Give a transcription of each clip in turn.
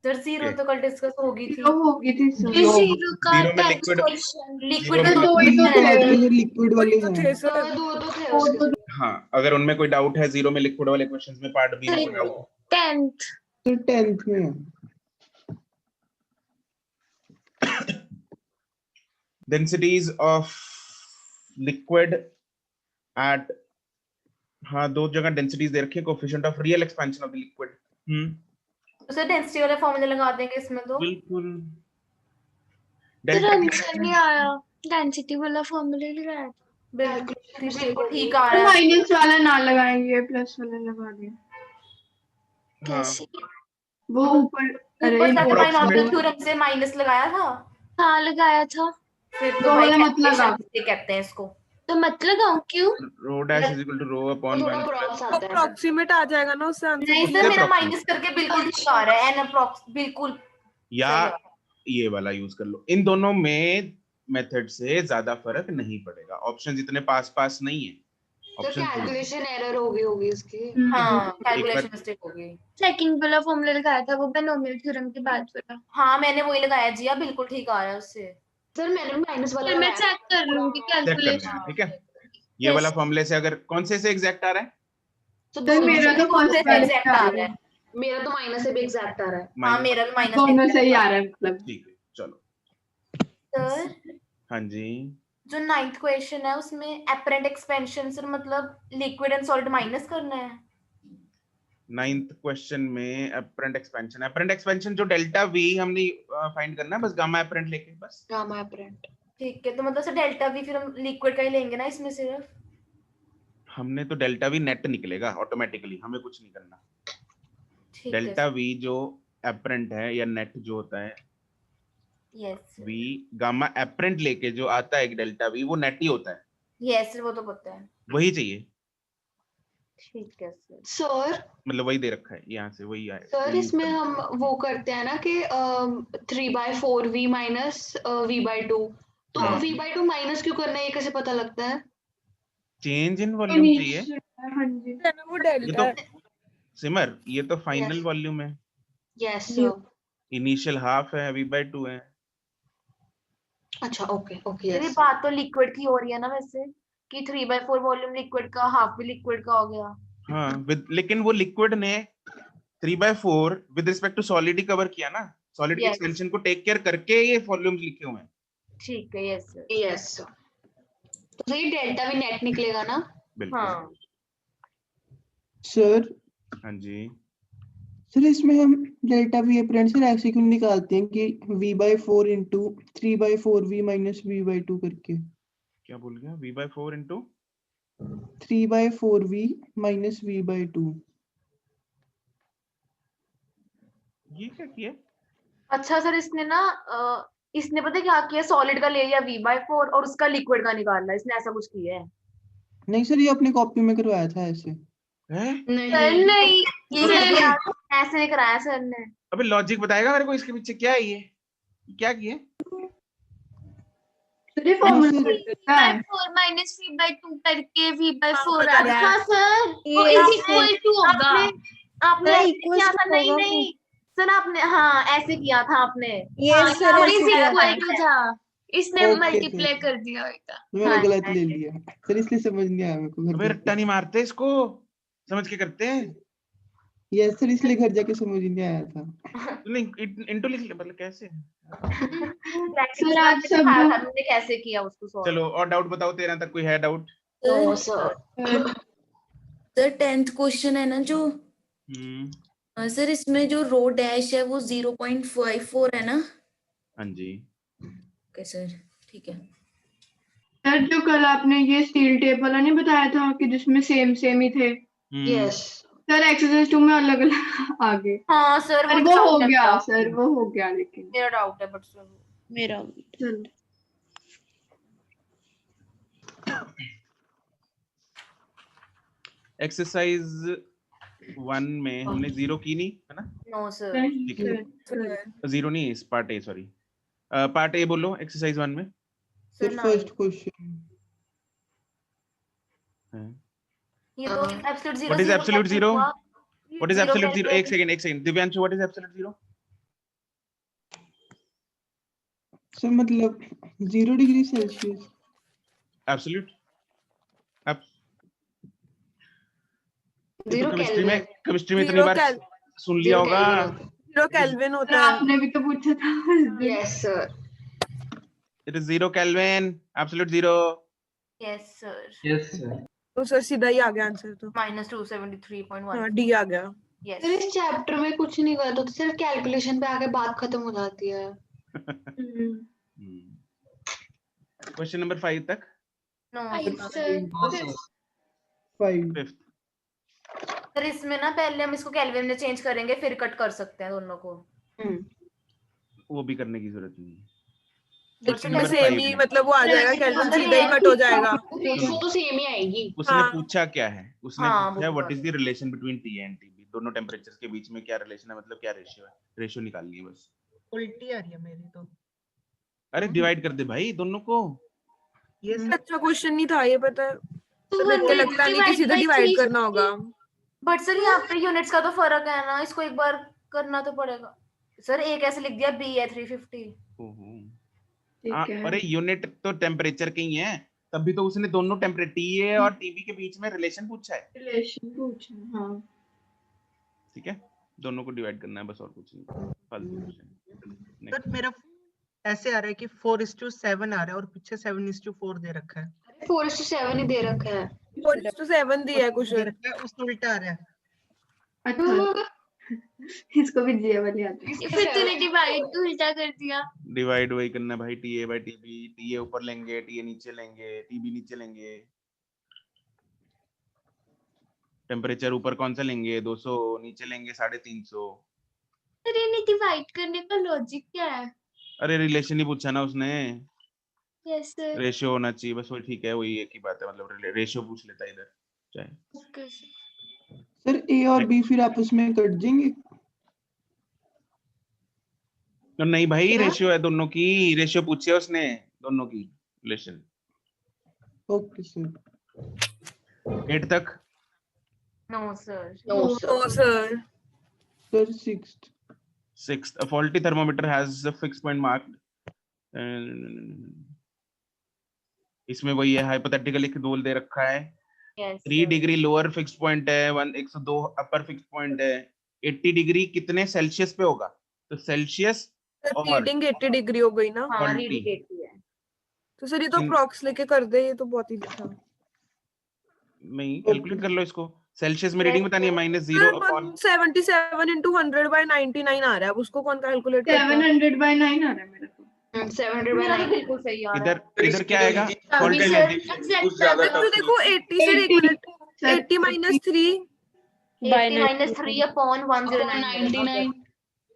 Sir zero तो कल discuss होगी थी। होगी थी सर। जीरो का जीरो में 10th लिक्विड क्वेश्चन। लिक्विड दो तो ही तो थे। लिक्विड वाले तो हैं। थे सर। दो तो थे उसके। हाँ, अगर उनमें कोई डाउट है जीरो में लिक्विड वाले क्वेश्चंस में, पार्ट बी में कोई डाउट 10th। तो 10th में डेंसिटीज ऑफ लिक्विड एट, हाँ दो जगह डेंसिटीज दे रखी है, coefficient of real expansion of the liquid. तो सर डेंसिटी वाले फॉर्मूले लगा देंगे इसमें तो। बिल्कुल। सर आंसर नहीं आया, डेंसिटी वाला फॉर्मूला लगाया था। बिल्कुल ठीक आ रहा है। माइनस वाला ना लगाएंगे, प्लस वाला लगा दें। कैसे? वो ऊपर ऊपर जाके approximate- बाइनॉमियल थ्योरम से माइनस लगाया था। हाँ लगाया था। फिर वो तो भाई वाला मत लगा। कैलकुलेशन कहते हैं इसको। तो मत लगाऊं क्यों? Rho dash is equal to rho upon थोड़ा 1 क्रॉस आता है। अप्रोक्सीमेट आ जाएगा ना उससे आंसर। नहीं सर, मेरा माइनस करके बिल्कुल ठीक आ रहा है। एन अप्रॉक्स बिल्कुल या सही आ रहा है। ये वाला यूज कर लो। इन दोनों में मेथड से ज्यादा फर्क नहीं पड़ेगा, ऑप्शन इतने पास पास नहीं है। तो कैलकुलेशन एरर होगी इसकी। हाँ कैलकुलेशन मिस्टेक हो गई। सेकंड वाला फॉर्मूला लगाया था वो बाइनोमियल थ्योरम के बाद वाला। हाँ मैंने वही लगाया जिया, बिल्कुल ठीक आ रहा है उससे। सर मैंने माइनस वाला मैं चेक कर लूंगी चेक कर कैलकुलेशन। लेना, ठीक है। ये वाला फॉर्मूले से अगर कौन से एग्जैक्ट आ रहा है? तो मेरा तो फर्स्ट एग्जैक्ट आ रहा है। मेरा तो माइनस से भी एग्जैक्ट आ रहा है। हाँ मेरा भी माइनस दोनों सही आ रहा है मतलब। ठीक है, चलो। सर हाँ जी, जो 9th क्वेश्चन है उसमें एपरेंट एक्सपेंशन सर मतलब लिक्विड एंड सॉलिड माइनस करना है। 9th क्वेश्चन में एपरेंट एक्सपेंशन जो डेल्टा वी हमने फाइंड करना है, बस गामा एपरेंट लेके बस। Gamma apparent. ठीक है, तो मतलब सर डेल्टा वी फिर हम लिक्विड का ही लेंगे ना इसमें सिर्फ। हमने तो डेल्टा वी नेट निकलेगा ऑटोमेटिकली, हमें कुछ नहीं करना। ठीक है डेल्टा वी जो एपरेंट है या नेट जो होता है, यस वी गामा एपरेंट लेके जो आता है डेल्टा वी, वो नेट ही होता है। यस वो तो पता है। वही चाहिए, ठीक है सर। सर मतलब वही दे रखा है, यहाँ से वही आए। सर इसमें हम वो करते हैं ना कि 3/4v माइनस v/2, तो v/2 माइनस क्यों करना है, ये कैसे पता लगता है? चेंज इन वॉल्यूम चाहिए। हाँ जी। वो ये डेल्टा तो सिमर, ये तो फाइनल Yes. वॉल्यूम है, यस सर। इनिशियल हाफ है, v/2 है। अच्छा ओके ओके ये यस। बात तो लिक्विड की हो रही है ना वैसे, कि 3/4 वॉल्यूम लिक्विड का, हाफ भी लिक्विड का हो गया। हाँ लेकिन वो लिक्विड ने 3/4 विद रिस्पेक्ट टू सॉलिड ही कवर किया ना, सॉलिड की Yes. एक्सटेंशन को टेक केयर करके ये वॉल्यूम्स लिखे हुए हैं। ठीक है यस सर। Yes sir. तो सही डेल्टा भी नेट निकलेगा ना? बिल्कुल। हाँ सर हाँ जी, सर इसमें हम डेल्टा वी अपरेंट से ऐसे क्यों निकालते हैं कि v/4 into 3/4v minus v/2 करके? क्या बोल गया? v/4 into 3/4v minus v/2। ये क्या किया? अच्छा सर, इसने ना इसने पता है क्या किया, सॉलिड का ले लिया v/4 और उसका लिक्विड का निकालना, इसने ऐसा कुछ किया है। नहीं सर, ये अपनी कॉपी में करवाया था ऐसे। है? नहीं नहीं ये ऐसे नहीं कराया सर ने। अबे लॉजिक बताएगा मेरे को इसके पीछे क्या है, ये क्या किया? सर ये फॉर्मूला है। v/4 माइनस v/2 करके v/4 आ रहा अच्छा है, सर वो इज इक्वल टू होगा। आपने सर, ऐसे equals किया था? to नहीं होगा नहीं सर, आपने हाँ ऐसे किया था आपने। ये सर और ऐसे इज किया इक्वल था। टू था, इसने Okay, मल्टीप्लाई सर। कर दिया होगा। मैंने हाँ, गलत हाँ, ले लिया सर, इसलिए समझ नहीं आया मेरे को घर अबे जाके। रट्टा नहीं मारते इसको, समझ के करते हैं। यस सर, इसलिए घर जाके समझ ही नहीं आया था। नहीं इंटू लिख ले, मतलब कैसे? प्रैक्टिस आज में सब- दिखाया था हमने कैसे किया उसको solve। चलो और डाउट बताओ, 13 तक कोई है doubt? No sir. Sir 10th question है ना जो, सर इसमें जो रो डैश है वो 0.54 है ना? हाँ जी। ओके सर ठीक है। सर जो कल आपने ये स्टील टेप वाला नहीं बताया था कि जिसमें सेम सेम ही थे, यस सर एक्सरसाइज 2 में अलग अलग आ गए। हाँ सर पर वो हो गया सर, वो हो गया लेकिन मेरा डाउट है, बट सर मेरा चलो। एक्सरसाइज 1 में हमने 0 की नहीं है ना? No sir. ठीक है, 0 नहीं, इस part A, sorry part A बोलो एक्सरसाइज 1 में। सर फर्स्ट क्वेश्चन ये तो absolute zero. What is absolute zero? हुआ। What is Zero absolute zero? कैसे? एक second Divyanshu, what is absolute zero? Sir मतलब 0 डिग्री सेल्सियस। एब्सोल्यूट। अब ये जीरो तो केमिस्ट्री में इतनी जीरो बार कैल सुन लिया होगा। जीरो केल्विन होता है। आपने भी तो पूछा था उस दिन। Yes sir. It is 0 kelvin, absolute 0। Yes sir, yes sir. तो सर सीधा ही आ गया आंसर तो। -273.1। हाँ डी आ गया। यस सर इस चैप्टर में कुछ नहीं करते तो सिर्फ कैलकुलेशन पे आके बात खत्म हो जाती है। क्वेश्चन नंबर 5 तक। नो सर हाँ सर। 5 5th। सर इसमें ना पहले हम इसको केल्विन में चेंज करेंगे फिर कट कर सकते हैं दोनों को। वो भी करने की जरूरत नहीं है। लेकिन नंबर सेम 5 ही में मतलब वो आ जाएगा केल्विन सीधा ही कट हो जाएगा। रेशो तो सेम ही आएगी। उसने हाँ। पूछा क्या है, उसने हाँ, पूछा वो व्हाट बात is the relation between T end TB, दोनों टेम्परेचर्स के बीच में क्या रिलेशन है, मतलब क्या रेशियो है, रेशियो निकालनी है बस। उल्टी आ रही है मेरी तो। अरे डिवाइड कर दे भाई दोनों को। ये सर अच्छा क्वेश्चन नहीं था ये, पता है। तो तो देख के लगता नहीं कि सीधा डिवाइड करना होगा। बट सर यहाँ पे यूनिट्स का तो फर्क है ना, इसको एक बार करना तो पड़ेगा। सर एक ऐसे लिख दिया बी है 350। ठीक है। अरे यूनिट तो टेम्परेचर के ही है, तभी तो उसने दोनों टेम्परेचर टीए और टीबी के बीच में रिलेशन पूछा है। रिलेशन पूछा, हाँ। ठीक है, दोनों को डिवाइड करना है बस, और कुछ नहीं। फालतू क्वेश्चन। सर मेरा ऐसे आ रहा है कि 4:7 आ रहा है और पीछे 7:4 दे रखा है। 4:7 ही दे रखा है। 4:7 दिया है दे क्वेश्चन। रखा है, उससे उल्टा आ रहा है। अच्छा इसको भी जे वाली आती है। फिर तूने डिवाइड तो उल्टा कर दिया। डिवाइड वही करना भाई, टीए बाय टीबी, टीए ऊपर लेंगे, टीए नीचे लेंगे, टीबी नीचे लेंगे। टेम्परेचर ऊपर कौन सा लेंगे, 200, नीचे लेंगे 350। अरे नहीं, डिवाइड करने का लॉजिक क्या है? अरे रिलेशन ही पूछा ना उसने, यस सर। रेशियो होना चाहिए बस, वही ठीक है, वही एक ही बात है, मतलब रेशियो पूछ लेता इधर चाहे। ओके सर ए और बी फिर आपस में कट जाएंगे। तो नहीं भाई, क्या? रेशियो है दोनों की, रेशियो पूछी है उसने दोनों की रिलेशन। Okay sir. 8 तक। No sir. नो तो sir. Sir sir 6th 6th, a faulty thermometer has a fixed point marked. इसमें वही है, हाइपोथेटिकली बोल दे रखा है। Yes 3 degree lower fixed point है, 102 अपर फिक्स्ड पॉइंट है। 80 डिग्री कितने सेल्सियस पे होगा, तो सेल्सियस और रीडिंग 80 डिग्री हो गई ना। हाँ, 40। रीडिंग 80 है। तो सर ये तो अप्रॉक्स लेके कर दे, ये तो बहुत ही था। नहीं, कैलकुलेट कर लो इसको। सेल्सियस में रीडिंग बतानी है -0 अपॉन 77 into 100/99 आ रहा है। अब उसको कौन कैलकुलेट करता है? 700/9 आ रहा है मेरे को। 700 मेरा तो by बिल्कुल सही आ रहा है। इधर क्या आएगा, अभी faulty सर है। कुछ ज्यादा तो देखो 80 से एक मिनट, 80 - 3 80 - 3 upon 109। 99।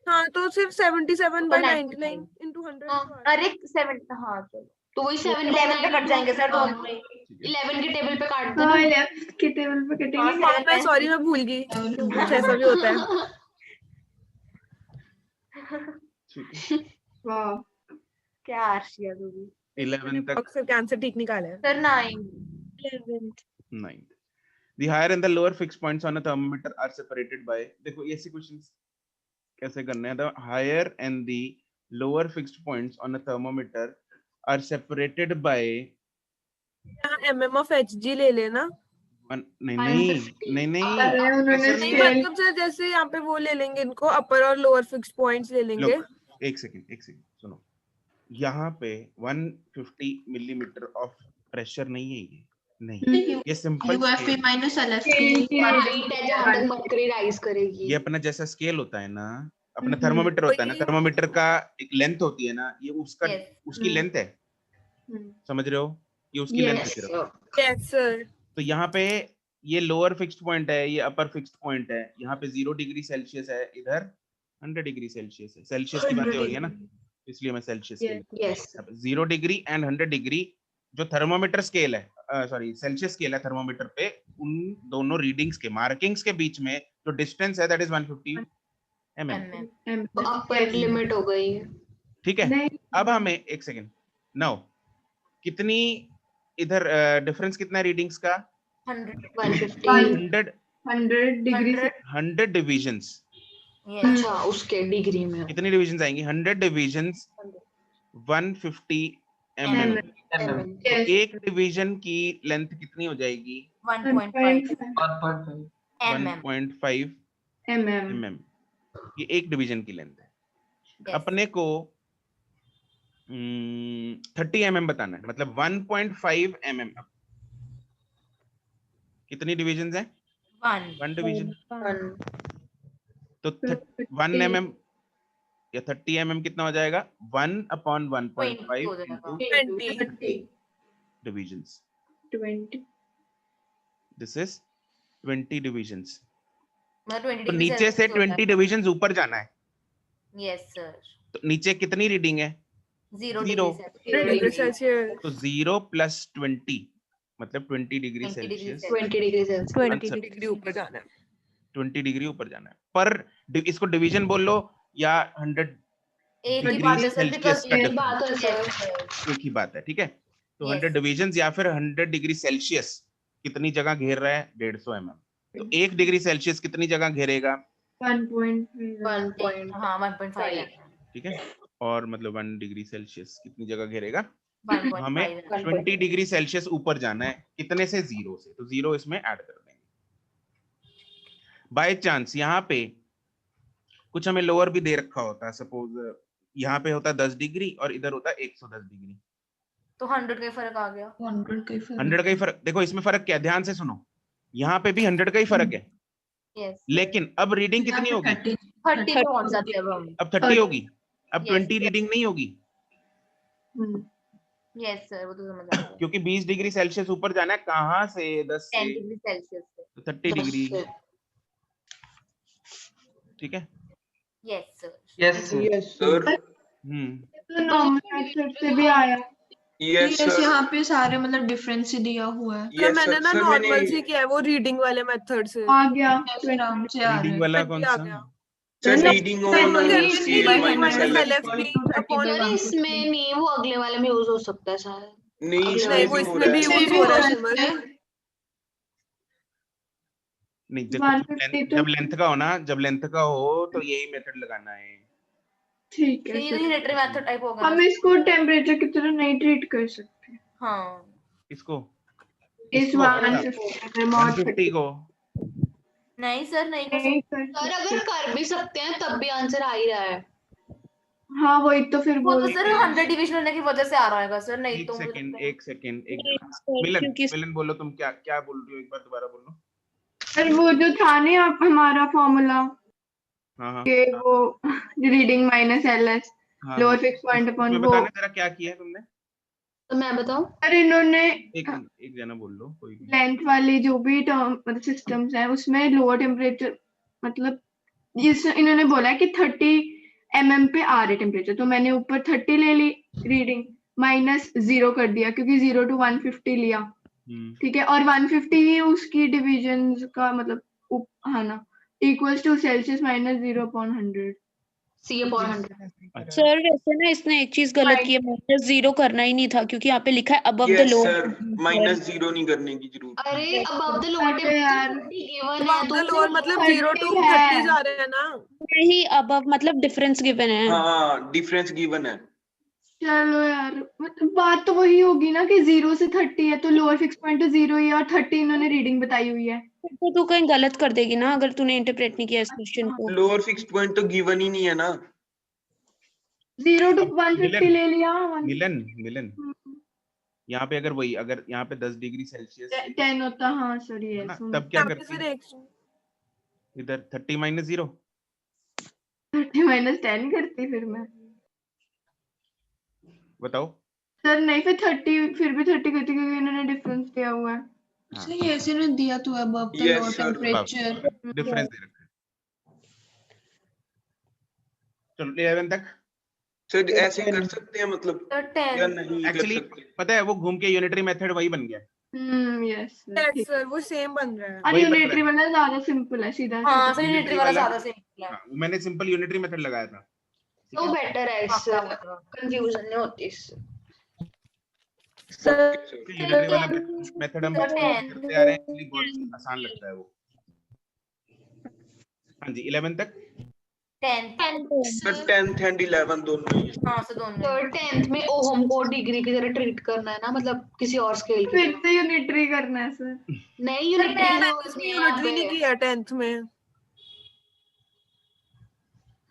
हाँ तो सिर्फ 77/99 99 into 100 हाँ, तो आ रहा है। अरे 7, हाँ चलो तो वही 11 पे कट जाएंगे सर दोनों में। 11 के टेबल पे काट दो हाँ ना। 11 के टेबल पे कटेंगे। हाँ मैं सॉरी, मैं भूल गई, कुछ ऐसा भी होता है। वाह क्या आर्शिया तू भी। 11 तक। अक्सर कैंसर ठीक निकाला है। Sir 9। 9th, the higher and the lower fixed points on a thermometer are separated by, देखो ये ऐसे क्वेश्चंस कैसे करने हैं। the higher and the lower fixed points on a thermometer are separated by यहाँ mm of hg ले लेना। नहीं नहीं नहीं अरे नहीं, उन्होंने ऐसे नहीं नहीं है। मतलब सर जैसे यहाँ पे वो ले लेंगे, इनको अपर और लोअर फिक्स पॉइंट्स ले लेंगे। Look, एक सेकंड सुनो, यहाँ पे 150 मिलीमीटर ऑफ प्रेशर नहीं है, ये नहीं, ये simple UFP minus LFP height है जहां तक मर्करी राइज करेगी। ये अपना जैसा स्केल होता है ना, अपना थर्मोमीटर होता है ना, थर्मोमीटर का एक लेंथ होती है ना, ये उसका उसकी लेंथ है, समझ रहे हो, ये उसकी लेंथ है सिर्फ। Yes sir. तो यहाँ पे ये लोअर फिक्स्ड पॉइंट है, ये अपर फिक्स्ड पॉइंट है, यहाँ पे 0 डिग्री सेल्सियस है, इधर 100 डिग्री सेल्सियस है। सेल्सियस की बातें हो रही है ना, इसलिए मैं Celsius yes 0 degree and 100 degree जो थर्मोमीटर स्केल है, सॉरी सेल्सियस स्केल है थर्मोमीटर पे, उन दोनों रीडिंग्स के मार्किंग्स के बीच में जो डिस्टेंस है that is 150 mm। Upper limit हो गई। ठीक है, अब हमें एक सेकंड नाउ कितनी इधर डिफरेंस कितना है रीडिंग्स का, 150 100 डिग्री से 100 डिविजन्स। अच्छा उसके डिग्री में कितनी डिविजन्स आएंगी, 100 डिविजन्स 150 mm। Yes. एक डिवीजन की लेंथ कितनी हो जाएगी? 1.5 1.5 mm। ये एक डिवीजन की लेंथ है। Yes. अपने को 30 mm बताना है, मतलब 1.5 mm। कितनी डिविजन्स हैं? 1 डिवीजन। तो 1 mm या 30 mm कितना हो जाएगा? 1/1.5 into divisions. 20 This is 20 divisions. मतलब 20 तो डिग्री नीचे से 20 डिविजन्स ऊपर जाना है। Yes sir. तो नीचे कितनी रीडिंग है? 0 Zero. Degree Celsius. तो 0 + 20 मतलब 20 degree Celsius. 20 degree Celsius. 20 degree ऊपर जाना है। 20 डिग्री ऊपर जाना है। पर इसको डिवीजन बोल लो या 100 एक ही डिग्री बात है सर, सेल्सियस का ये difference, बात है सर। एक ही बात है, ठीक है। तो Yes. 100 डिविजन्स या फिर 100 डिग्री सेल्सियस कितनी जगह घेर रहा है? 150 mm। तो 1 डिग्री सेल्सियस कितनी जगह घेरेगा? 1.5 हाँ 1.5 है। ठीक है। और मतलब 1 डिग्री सेल्सियस कितनी जगह घेरेगा? 1.5 हमें है। 20 डिग्री सेल्सियस ऊपर जाना है। कितने से? 0 से। तो 0 इसमें ऐड कर देंगे। बाय चांस यहाँ पे कुछ हमें लोअर भी दे रखा होता है, सपोज यहाँ पे होता 10 डिग्री और इधर होता 110 डिग्री, तो 100 का फर्क आ गया। 100 का 100 का ही फर्क। देखो इसमें फर्क क्या है, ध्यान से सुनो, यहाँ पे भी 100 का ही फर्क है, यस लेकिन अब रीडिंग कितनी होगी? 30 पे पहुंच जाते हैं अब हम। अब 30 होगी। अब Yes. 20 रीडिंग नहीं होगी, यस सर, वो तो समझ आ गया। क्योंकि 20 डिग्री सेल्सियस ऊपर जाना है। कहाँ से? 10 से। 10 डिग्री सेल्सियस से। तो 30 डिग्री, ठीक है। Yes sir. Yes sir. तो नॉर्मल मेथड से भी आया। Yes sir. यहाँ पे सारे मतलब डिफरेंस ही दिया हुआ है। सर मैंने ना नॉर्मल से किया है वो रीडिंग वाले मेथड से। आ गया तो आराम से आ रीडिंग रहा वाला 20 कौन आ सा? गया। Sir reading on reading minus minus LFP। LFP upon. अरे इसमें नहीं, वो अगले वाले में यूज हो सकता है सारा। नहीं नहीं इसमें वो भी हो इसमें भी रहा है। यूज हो रहा है सिंबल। नहीं, 150 जब लेंथ का हो ना, जब लेंथ का हो तो यही मेथड लगाना है। ठीक है ये सर। यूनिटरी मेथड टाइप होगा। हम इसको टेम्परेचर की तरह नहीं ट्रीट कर सकते। हाँ इसको इस 150 को नहीं सर, नहीं कर नहीं सकते। कर सर अगर सकते। कर भी सकते हैं तब भी आंसर आ ही रहा है। हाँ वही तो फिर वो तो बोल सर 100 डिवीजन होने की वजह से आ रहा है सर, नहीं एक तो मुझे सेकंड, लगता है- एक सेकंड, मिलन बोलो, तुम क्या क्या बोल रही हो? एक बार दोबारा बोलो। सर वो जो था नहीं आप हमारा फॉर्मूला हाँ के वो रीडिंग माइनस LS हाँ लोअर फिक्स पॉइंट अपॉन तुम्हें वो। बताना जरा क्या किया है तुमने। तो मैं बताऊं? सर इन्होंने एक जना बोल लो, कोई भी। लेंथ वाली जो भी टर्म मतलब सिस्टम्स हैं उसमें लोअर टेम्परेचर मतलब जिस इन्होंने बोला है कि 30 mm पे आ रहे टेम्परेचर, तो मैंने ऊपर 30 ले ली रीडिंग, माइनस 0 कर दिया क्योंकि 0 to 150 लिया, ठीक है। और 150 ही उसकी डिविजन का मतलब है ना, equals to Celsius minus 0/100 C/100। Sir वैसे ना इसने एक चीज गलत की है, -0 करना ही नहीं था क्योंकि यहाँ पे लिखा है above the yes lower. Sir, -0 नहीं करने की जरूरत। अरे अबव द लोअर अरे यार गिवन है तो लोअर मतलब 0 to 30 है। 30 जा रहे हैं ना। नहीं अबव मतलब डिफरेंस गिवन है। हाँ डिफरेंस गिवन है। चलो यार मतलब बात तो वही होगी ना कि 0 से 30 है तो लोअर फिक्स पॉइंट तो 0 ही है और 30 इन्होंने रीडिंग बताई हुई है। तो तू कहीं गलत कर देगी ना अगर तूने इंटरप्रेट नहीं किया इस क्वेश्चन को। लोअर फिक्स्ड पॉइंट तो गिवन ही नहीं है ना। 0 to 150 ले लिया। मिलन यहाँ पे अगर वही, अगर यहाँ पे 10 डिग्री सेल्सियस 10 होता, हाँ सॉरी है, तब क्या यहाँ पे करती? फिर इधर 30 - 0 30 - 10 करती फिर मैं। बताओ। सर नहीं फिर 30 फिर भी 30 करती क्योंकि इन्होंने डिफरेंस दिया हुआ है। हाँ। ये ऐसे ने दिया तो above the Yes, lower sir. Temperature. Difference दे रखा है। चलो 11 तक। सर ऐसे कर सकते हैं मतलब तो या 10 नहीं कर एक्चुअली सकते? पता है वो घूम के यूनिटरी मेथड वही बन गया। यस सर वो सेम बन रहा है। और वही बन रहा यूनिटरी है। वाला ज्यादा सिंपल है, सीधा हाँ सीधा। सर, यूनिटरी वाला ज्यादा सिंपल है। हाँ, मैंने सिंपल यूनिटरी मेथड लगाया था। तो बेटर है, इससे कंफ्यूजन नहीं होती इससे। यूनिटरी वाला मेथड हम करते आ रहे हैं, इसलिए बहुत आसान लगता है वो। हाँ जी 11 तक। सर 10th एंड 11 दोनों ही। हाँ से दोनों तो 10th में ओहम को डिग्री की तरह ट्रीट करना है ना, मतलब किसी और स्केल की फिर तरह। से यूनिटरी करना है सर। नहीं, यूनिटरी की जरूरत नहीं है यहाँ यूनिटरी नहीं पे। किया 10th में।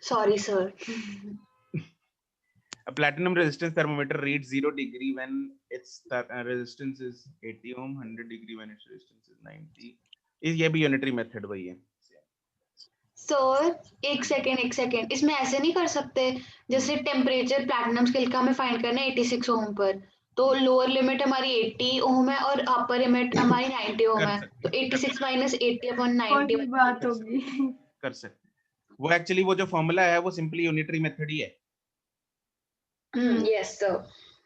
Sorry sir. A platinum resistance thermometer reads 0 degree when its resistance is 80 ohm, 100 degree when its resistance is 90. ये भी यूनिटरी मेथड वही है। सर एक सेकेंड, इसमें ऐसे नहीं कर सकते जैसे टेम्परेचर प्लैटिनम स्केल का हमें फाइंड करना है 86 ओम पर, तो लोअर लिमिट हमारी 80 ओम है और अपर लिमिट हमारी 90 ओम है, तो 86 माइनस 80 अपॉन कौन 90। सी बात होगी। कर सकते वो एक्चुअली वो जो फॉर्मूला है वो सिंपली यूनिटरी मेथड ही है। Yes sir.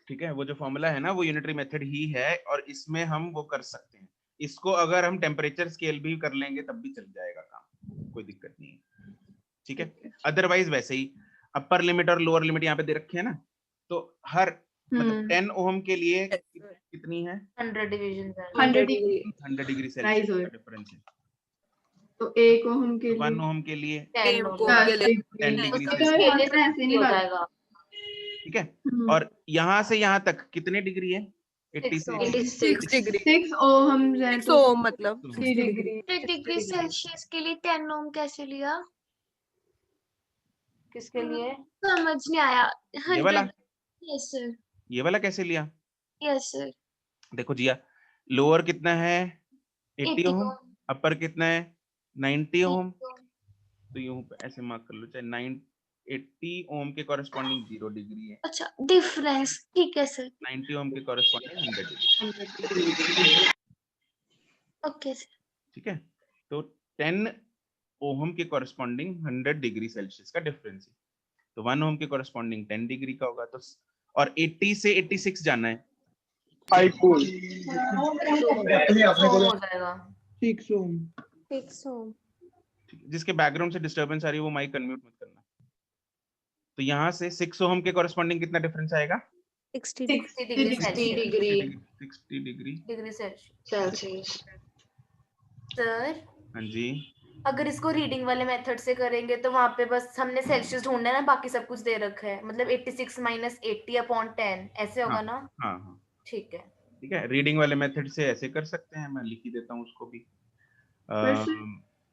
ठीक है, वो जो फॉर्मूला है ना वो यूनिटरी मेथड ही है और इसमें हम वो कर सकते हैं। इसको अगर हम टेम्परेचर स्केल भी कर लेंगे तब भी चल जाएगा काम, कोई दिक्कत नहीं है। ठीक है, अदरवाइज वैसे ही अपर लिमिट और लोअर लिमिट यहाँ पे दे रखे हैं ना, तो हर मतलब 10 ओम के लिए कितनी है 100 डिवीजन 100 डिग्री 100 डिग्री सेल्सियस का डिफरेंस है। तो 1 ओम के 1 लिए ओम के लिए 10 10 डिग्री सेल्सियस। ऐसे नहीं बात। जाएगा। ठीक है, और यहाँ से यहाँ तक कितने डिग्री है 6 डिग्री 6 ओम है 6 तो ओम मतलब 3 डिग्री। डिग्री सेल्सियस के लिए 10 ओम कैसे लिया? किसके लिए? समझ नहीं आया। ये वाला 100। Yes sir. ये वाला कैसे लिया? Yes sir. देखो जिया, लोअर कितना है 80 80 ओम, ओम। अपर कितना है 90 ओम, तो यूं ऐसे मार्क कर लो, चाहे 80 ओम के कॉरेस्पॉन्डिंग 0 डिग्री है, अच्छा डिफरेंस, ठीक है सर। 90 ओम के कॉरेस्पॉन्डिंग 100 डिग्री। Okay sir. ठीक है, तो 10 ओम के कॉरेस्पॉन्डिंग 100 डिग्री सेल्सियस का डिफरेंस है, तो 1 ओम के कॉरेस्पॉन्डिंग 10 डिग्री का होगा। तो और 80 से 86 जाना है 5 ओम। हो जाएगा 6 ओम। 6 ओम। जिसके बैकग्राउंड से डिस्टरबेंस आ रही है वो माइक अनम्यूट मत करना। तो यहाँ से 6 ओम के कॉरेस्पॉन्डिंग कितना डिफरेंस आएगा 60 degree 60 degree 60 degree degree Celsius. Sir हाँ जी, अगर इसको रीडिंग वाले मेथड से करेंगे तो वहां पे बस हमने सेल्सियस ढूंढना है ना, बाकी सब कुछ दे रखा है, मतलब 86 माइनस 80 अपॉन 10 ऐसे होगा ना। हाँ हाँ ठीक है। ठीक है, रीडिंग वाले मेथड से ऐसे कर सकते हैं, मैं लिख ही देता हूँ उसको भी।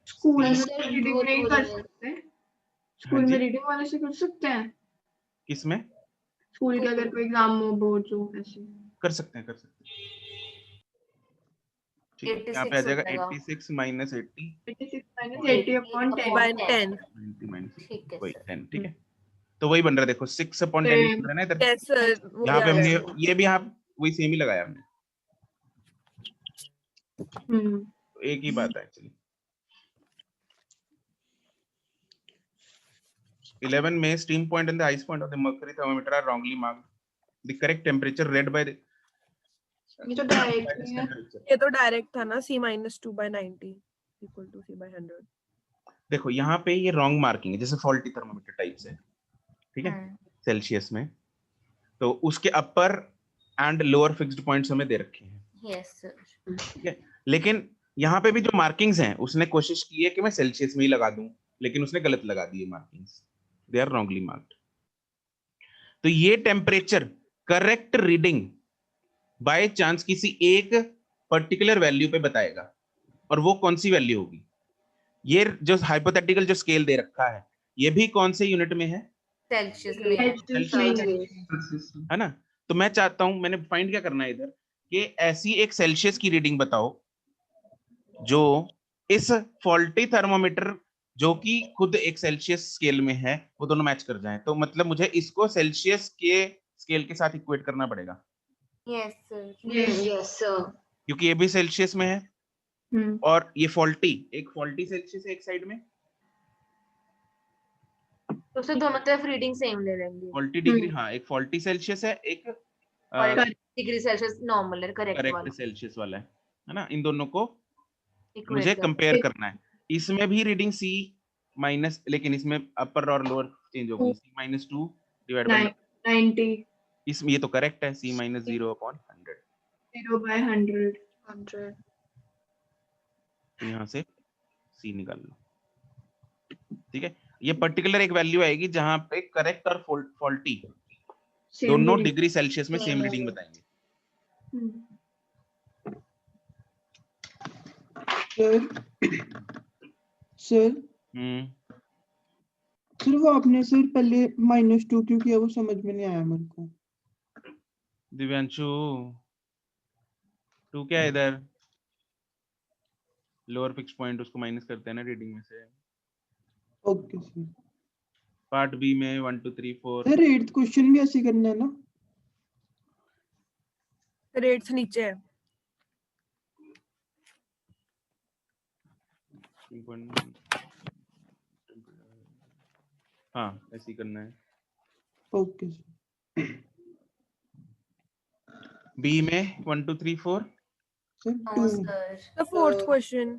स्कूल में सर, रीडिंग वो नहीं तो कर है। सकते। स्कूल में रीडिंग वाले से कर सकते हैं। किसमें स्कूल के अगर कोई एग्जाम हो बोर्ड हो ऐसे कर सकते हैं, कर सकते हैं। ठीक है, यहाँ पे आ 86 जाएगा हो जाएगा। 86 minus 80 86 minus 80 upon 10 by 10 90 minus ठीक है वही सर। 10। ठीक है, तो वही बन रहा है, देखो 6 अपॉन 10 बन रहा है ना इधर। यस सर वो यहाँ पे याद हमने है। ये भी यहाँ वही सेम ही लगाया हमने, तो एक ही बात है एक्चुअली। 11 में steam point and the ice point of the mercury thermometer are wrongly marked. The correct temperature read by the ये तो डायरेक्ट है। temperature. ये तो डायरेक्ट था ना C-2/90 इक्वल टू C/100। देखो यहाँ पे ये रॉन्ग मार्किंग है, जैसे फॉल्टी थर्मोमीटर टाइप से, ठीक है, सेल्सियस में, तो उसके अपर एंड लोअर फिक्स्ड पॉइंट्स हमें दे रखे हैं। Yes sir. ठीक है, लेकिन यहाँ पे भी जो मार्किंग्स हैं उसने कोशिश की है कि मैं सेल्सियस में ही लगा दूं, लेकिन उसने गलत लगा दी है markings, they are wrongly marked. तो ये temperature correct reading by chance किसी एक पर्टिकुलर वैल्यू पे बताएगा, और वो कौन सी वैल्यू होगी? ये जो हाइपोथेटिकल जो स्केल दे रखा है ये भी कौन से यूनिट में है? सेल्सियस में है ना। तो मैं चाहता हूं, मैंने फाइंड क्या करना है इधर, कि ऐसी एक सेल्सियस की रीडिंग बताओ जो इस फॉल्टी थर्मोमीटर जो कि खुद एक सेल्सियस स्केल में है वो दोनों मैच कर जाएं। तो मतलब मुझे इसको सेल्सियस के स्केल के साथ इक्वेट करना पड़ेगा। Yes sir. Yes sir. क्योंकि ये भी सेल्सियस में है और ये फॉल्टी, एक फॉल्टी सेल्सियस है एक साइड में, तो उससे दोनों तरफ रीडिंग सेम ले लेंगे। फॉल्टी डिग्री, हाँ एक फॉल्टी सेल्सियस है, एक और डिग्री सेल्सियस नॉर्मल है, करेक्ट करेक्ट सेल्सियस वाला है ना। इन दोनों को Equate मुझे कर- कंपेयर करना है। इसमें भी रीडिंग C माइनस, लेकिन इसमें अपर और लोअर चेंज होगी, C-2 डिवाइड बाय 90 इसमें ये तो करेक्ट है, C-0/100 0/100 तो यहाँ से C निकाल लो। ठीक है, ये पर्टिकुलर एक वैल्यू आएगी जहां पे करेक्ट और फॉल्टी Same दोनों reading. डिग्री सेल्सियस में सेम रीडिंग बताएंगे। सर हम्म सर वो आपने सर पहले -2 क्यों किया, वो समझ में नहीं आया मेरे को। दिव्यांशु 2 क्या है इधर? लोअर फिक्स पॉइंट, उसको माइनस करते हैं ना रीडिंग में से। Okay sir. पार्ट बी में 1 2 3 4 सर 8th क्वेश्चन भी ऐसे करना है ना? रेट्स नीचे है। हाँ ऐसे ही करना है। Okay sir. बी में 1 2 3 4 sir no 2 sir. The fourth question.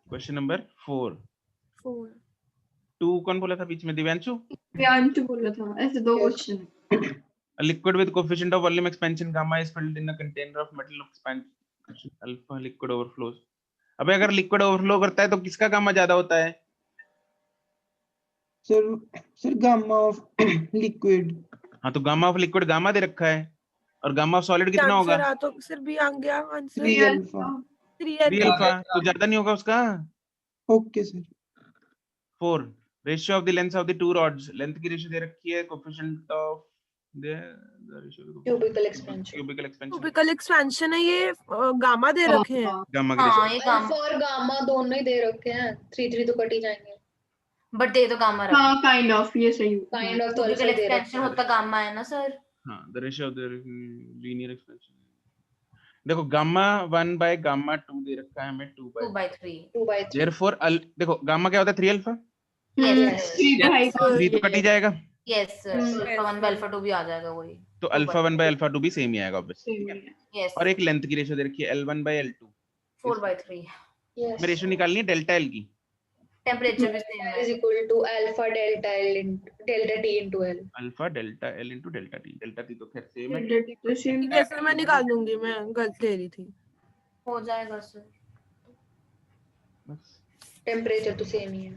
Question number 4। 4. 2 कौन बोला था बीच में? दिव्यांशु। प्रियांशु बोला था, ऐसे दो question. A liquid with coefficient of volume expansion gamma is filled in a container of metal of expansion alpha liquid overflows। अबे अगर लिक्विड ओवरफ्लो करता है तो किसका गामा ज्यादा होता है? Sir gamma of liquid. हाँ तो गामा ऑफ लिक्विड गामा दे रखा है और गामा ऑफ सॉलिड कितना होगा? आंसर आ तो सर भी आ गया आंसर। 3 अल्फा। 3 3 अल्फा तो ज्यादा नहीं होगा उसका। Okay sir. 4 ratio of the length of the two rods, length की रेशियो दे रखी है, coefficient of the ratio cubical expansion. Cubical expansion. Cubical expansion है ये, गामा दे रखे हैं। गामा की हाँ रेशियो ये गामा, और गामा दोनों ही दे रखे हैं, 3 तो कट ही जाएंगे। बट दे तो गामा रखा। हाँ काइंड ऑफ, ये सही। काइंड ऑफ तो क्यूबिकल अल्फा दे रखा एक्सपेंशन होता गामा है ना सर। हाँ the ratio of the linear expansion. देखो गामा 1 बाय गामा 2 दे रखा है हमें 2/3। 2/3। देयरफॉर देखो गामा क्या होता है? 3 अल्फा। यस 3 तो कट ही जाएगा। Yes sir, alpha 1 by alpha 2 भी आ जाएगा वही। तो अल्फा 1 बाय अल्फा 2 भी सेम ही आएगा ऑब्वियसली। यस और एक लेंथ की रेशियो दे रखी है L1 बाय L2। 4/3। हमें रेशियो निकालनी है डेल्टा L की। टेम्परेचर भी सेम है। is equal to alpha delta L into delta T into L। Alpha delta L into delta T। Delta T तो खैर सेम है। ठीक है सर, मैं निकाल दूंगी, मैं गलत ले रही थी। हो जाएगा सर। बस टेम्परेचर तो सेम ही है।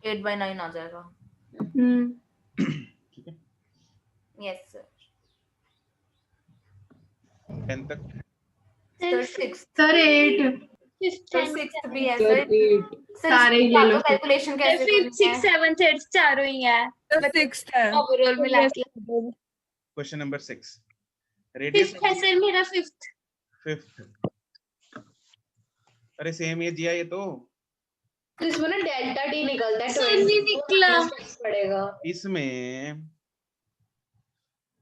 8/9 आ जाएगा। ठीक है। Yes sir. 10 तक सर 6 सर 8 सर 6 भी है सर सर। 8 सर सारे ही ले लो। कैलकुलेशन कैसे करनी है? 5th 6th 7th 8th चारों ही है, सिक्स्थ है। ओवरऑल मिला के। क्वेश्चन नंबर 6 रेडियस 5th है सर मेरा 5th। 5th। अरे सेम ये जिया ये तो। इसमें ना डेल्टा टी निकलता है, सर नहीं निकला। पड़ेगा। इसमें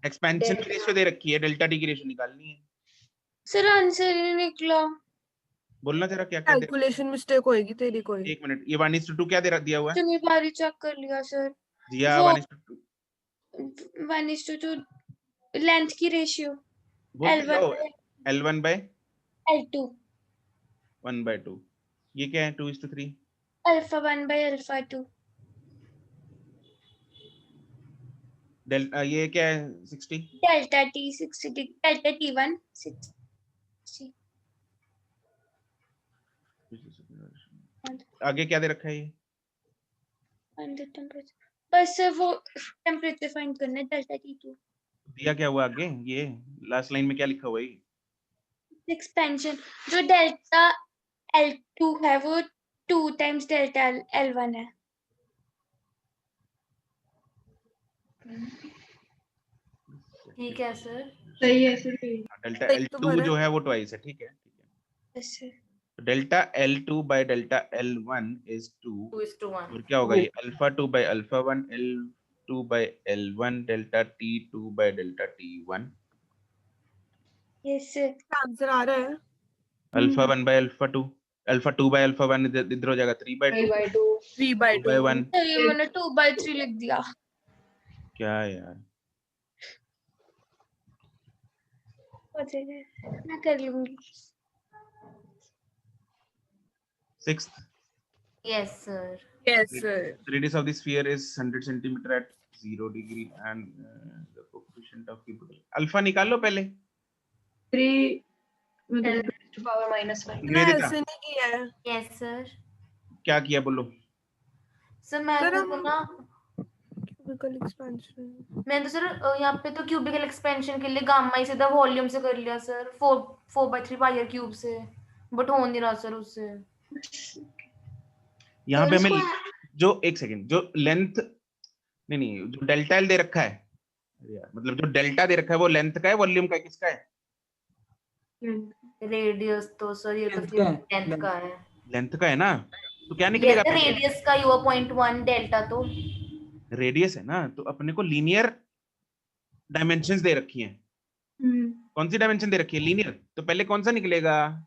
एक्सपेंशन की रेशियो दे रखी है, डेल्टा टी की रेशियो निकालनी है। सर आंसर नहीं निकला। बोलना जरा क्या क्या दे। कैलकुलेशन मिस्टेक होएगी तेरी कोई। एक मिनट, ये 1:2 क्या दिया हुआ है? इतनी बारी चेक कर लिया सर। जिया वो 1:2 1:2 लेंथ की रेशियो वो L1 L1 बाय L2 1/2। ये क्या है? 2:3। Alpha 1 by alpha 2। डेल्टा ये क्या है? 60। Delta T 60 delta T1 60। आगे क्या दे रखा है ये? बस वो टेम्परेचर फाइंड करना है, डेल्टा T2। दिया क्या हुआ आगे? ये लास्ट लाइन में क्या लिखा हुआ है? एक्सपेंशन जो डेल्टा L2 है वो 2 times डेल्टा L1 है। ठीक है सर। सही है सर। डेल्टा L2 जो है वो ट्वाइस है। ठीक है yes sir. Delta L2 by delta L1 is 2 2:1। और क्या होगा ये? Alpha 2 by alpha 1 L2 by L1 delta T2 by delta T1। Yes sir. Answer आ रहा है। Alpha 1 by alpha 2, alpha 2 by alpha 1 इधर हो जाएगा 3/2 3/1। तो ये मैंने 2/3 लिख दिया। क्या यार हो जाएगा, मैं कर लूंगी। 6th yes sir. Yes sir. the radius of the sphere is 100 centimeter at 0 degree and the coefficient of cubical alpha निकाल लो पहले। 3 10 to power -5। मैंने ऐसे नहीं किया है। Yes sir. क्या किया बोलो? सर मैं सर, तो ना क्यूबिकल एक्सपेंशन मैंने तो सर यहाँ पे तो क्यूबिकल एक्सपेंशन के लिए गामा ही सीधा वॉल्यूम से कर लिया सर, 4/3 पाई आर क्यूब से, बट हो नहीं रहा सर उससे। यहाँ तो पे हमें इसको जो एक सेकंड जो लेंथ नहीं जो डेल्टा एल दे रखा है यार, मतलब जो डेल्टा दे रखा है वो लेंथ का है वॉल्यूम का है, किसका है? रेडियस तो सर ये तो फिर लेंथ का है। लेंथ का है ना, तो क्या ये निकलेगा? तो रेडियस का ही हुआ 0.1 डेल्टा तो रेडियस है ना, तो अपने को लीनियर डायमेंशंस दे रखी हैं। कौन सी डायमेंशन दे रखी है? लीनियर। तो पहले कौन सा निकलेगा?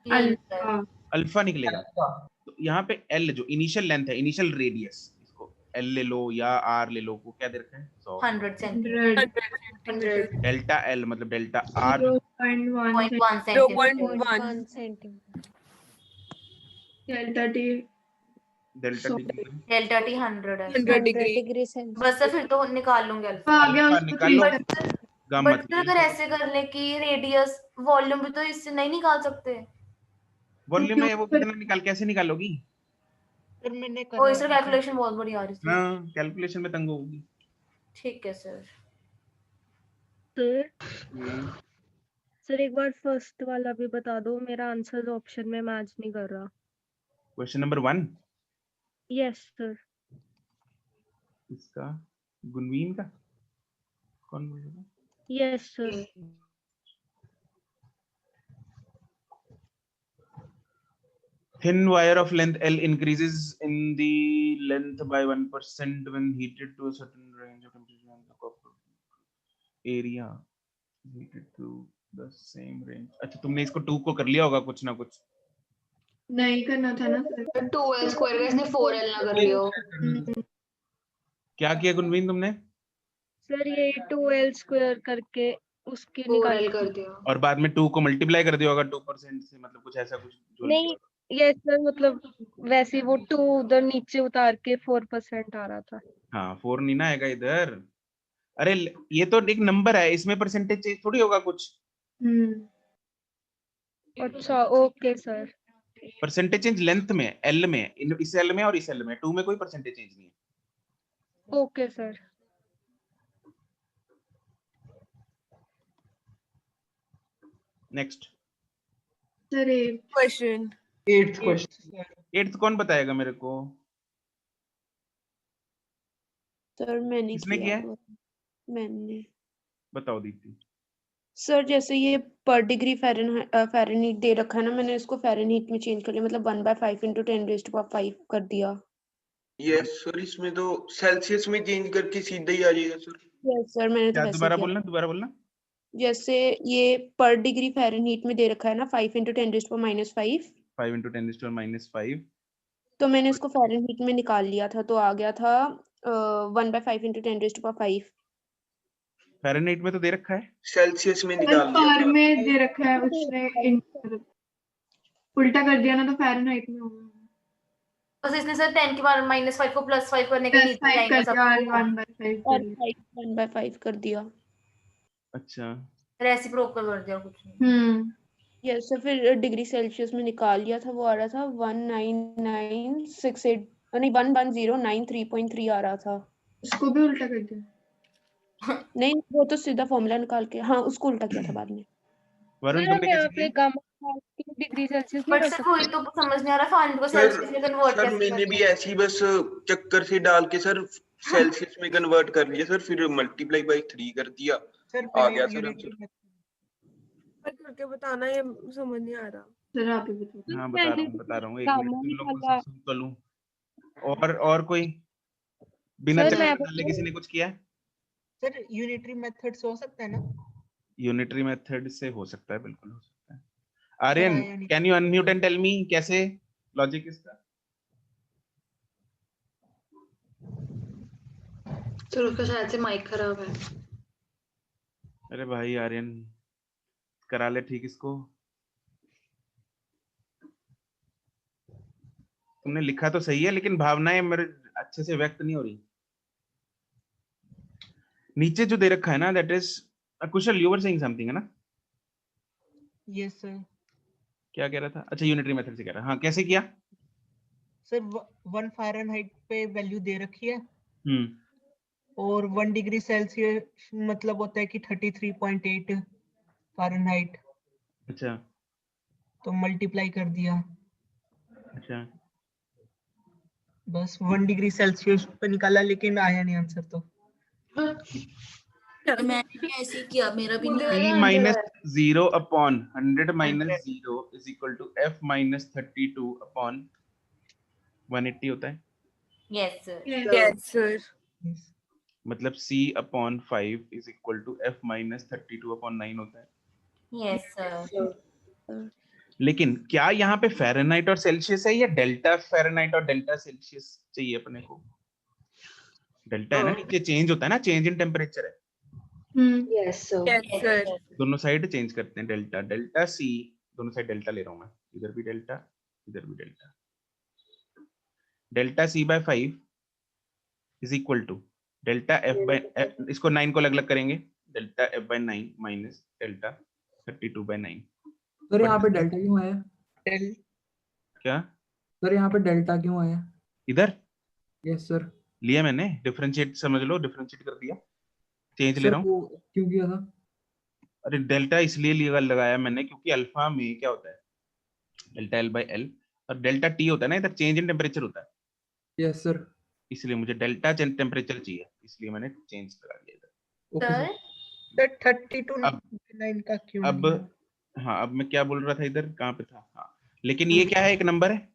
अल्फा। अल्फा निकलेगा। तो यहाँ पे एल जो इनिशियल लेंथ है, इनिशियल रेडियस, इसको एल ले लो या आर ले लो, वो क्या दे रखा है? 100 सेंटीमीटर। डेल्टा एल मतलब delta R 0.1 0.1 centimetre. Delta T delta T 100 है 100 डिग्री। डिग्री बस सर फिर तो निकाल लूंगी अल्फा। आ गया अल्फा उसको निकाल लो, गामा बट सर अगर ऐसे कर ले कि रेडियस वॉल्यूम भी तो इससे नहीं निकाल सकते। वॉल्यूम में वो कितना निकाल, कैसे निकालोगी? सर मैंने ओ करा सर कैलकुलेशन बहुत बढ़िया आ रही थी। हाँ, कैलकुलेशन में तंग होगी। ठीक है सर। सर एक बार फर्स्ट वाला भी बता दो, मेरा आंसर ऑप्शन में मैच नहीं कर रहा। Question number 1 yes sir. इसका गुणवीन का कौन बोल रहा है? Yes sir. Thin wire of length L increases in the length by 1% when heated to a certain range of temperature and the copper area heated to the same range. अच्छा तुमने इसको 2 को कर लिया होगा कुछ ना कुछ। नहीं करना था ना सर। 2l स्क्वायर का इसने 4l ना कर लियो। क्या किया गुणवीन तुमने? सर ये 2l स्क्वायर करके उसकी 4l कर दिया और बाद में 2 को मल्टीप्लाई कर दिया होगा 2% से, मतलब कुछ ऐसा कुछ जो नहीं। यस सर, मतलब वैसे वो 2 उधर नीचे उतार के 4% आ रहा था। हाँ 4 नहीं ना आएगा इधर। अरे ये तो एक नंबर है, इसमें परसेंटेज थोड़ी होगा कुछ। अच्छा okay sir. Percentage change length में, एल में, इस एल में और इस एल में, 2 में कोई परसेंटेज चेंज नहीं है। Okay sir. Next sir question 8th question 8th कौन बताएगा मेरे को? सर मैंने किसने किया किया? मैंने। बताओ दीप्ति। सर जैसे ये पर डिग्री फ़ारेनहीट दे रखा है ना, मैंने इसको फ़ारेनहीट में चेंज कर लिया, मतलब 1/5 × 10⁵ कर दिया। यस सर, इसमें तो सेल्सियस में चेंज करके सीधा ही आ जाएगा सर। यस सर, मैंने तो वैसे दोबारा किया। दोबारा बोलना। जैसे ये पर डिग्री फ़ारेनहीट में दे रखा है ना 5 × 10⁻⁵ 5 × 10⁻⁵ तो मैंने इसको फ़ारेनहीट में निकाल लिया था, तो आ गया था 1/5 × 10⁵। फ़ारेनहीट में तो दे रखा है, सेल्सियस में निकाल लिया पर था। में दे रखा है, उसने उल्टा कर दिया ना तो फ़ारेनहाइट में होगा। बस इसने सर 10 की पावर -5 को +5 करने के नीचे जाएगा सब और 1/5 कर दिया। अच्छा रेसिप्रोकल कर दिया कुछ नहीं। यस सर, फिर डिग्री सेल्सियस में निकाल लिया था, वो आ रहा था 19968 नहीं 11093.3 आ रहा था। उसको भी उल्टा कर दिया। नहीं वो तो सीधा फॉर्मूला निकाल के, हाँ उसको उल्टा किया था बाद में। वरुण तुमने कैसे किया? गामा डिग्री सेल्सियस नहीं बट कर सर सकते। वही तो समझ नहीं आ रहा फारेनहीट को सेल्सियस में कन्वर्ट सर कैसे मैंने करते भी हैं? ऐसी बस चक्कर से डाल के सर सेल्सियस में कन्वर्ट कर लिया सर, फिर मल्टीप्लाई बाय 3 कर दिया, सर आ गया सर यूनिटरी आंसर। करके बताना, ये समझ नहीं आ रहा। सर आप ही बताओ। हाँ बता रहा हूँ 1 मिनट तुम लोग को सुन तो लूं। और कोई बिना सर, चक्कर मैं डाले किसी ने कुछ किया? सर यूनिटरी मेथड से हो सकता है ना? यूनिटरी मेथड से हो सकता है, बिल्कुल हो सकता है। सर आर्यन आया नहीं। Can you unmute and tell me कैसे लॉजिक इसका? सर उसका शायद से माइक खराब है। अरे भाई आर्यन करा ले ठीक इसको। तुमने लिखा तो सही है लेकिन भावनाएं मेरे अच्छे से व्यक्त नहीं हो रही। नीचे जो दे रखा है ना that is Kusal, you were saying something है ना? Yes sir. क्या कह रहा था? अच्छा यूनिटरी मेथड से कह रहा। हाँ कैसे किया? सर 1 फ़ारेनहाइट पे वैल्यू दे रखी है हम्म और 1 डिग्री सेल्सियस मतलब होता है कि 33.8 फ़ारेनहाइट, अच्छा तो मल्टीप्लाई कर दिया, अच्छा बस 1 डिग्री सेल्सियस पे निकाला, लेकिन आया नहीं आंसर तो। मैंने भी ऐसे ही किया, मेरा भी नहीं मुझे P आया। minus 0 upon 100 minus 0 is equal to F minus 32 upon 180 होता है, यस सर। Yes sir. मतलब C upon 5 is equal to F minus 32 upon 9 होता है। Yes sir. लेकिन क्या यहाँ पे फ़ारेनहाइट और सेल्सियस है या डेल्टा फ़ारेनहाइट और डेल्टा सेल्सियस चाहिए अपने को? डेल्टा है ना, नीचे चेंज होता है ना, चेंज इन टेम्परेचर है, यस सर। Yes sir. दोनों साइड चेंज करते हैं। डेल्टा डेल्टा सी, दोनों साइड डेल्टा ले रहा हूं मैं, इधर भी डेल्टा इधर भी delta. Delta C by 5 is equal to delta F by, इसको 9 को अलग अलग करेंगे, delta F by 9 minus delta 32 by 9। Sir यहाँ पे डेल्टा क्यों आया? क्या सर यहाँ पे डेल्टा क्यों आया? इधर यस सर। लिया मैंने, डिफरेंशिएट समझ लो, डिफरेंशिएट कर दिया, चेंज ले सर रहा हूँ। वो क्यों किया था? अरे डेल्टा इसलिए लगाया मैंने क्योंकि अल्फा में क्या होता है, डेल्टा एल बाय एल, और डेल्टा टी होता है ना, इधर चेंज इन टेम्परेचर होता है, यस सर। इसलिए मुझे डेल्टा टेम्परेचर चाहिए, इसलिए मैंने चेंज लगा दिया इधर। Okay sir sir. सर 32.9 का क्यों अब नहीं? हाँ, अब मैं क्या बोल रहा था, इधर कहाँ पे था, हाँ, लेकिन ये क्या है, एक नंबर है,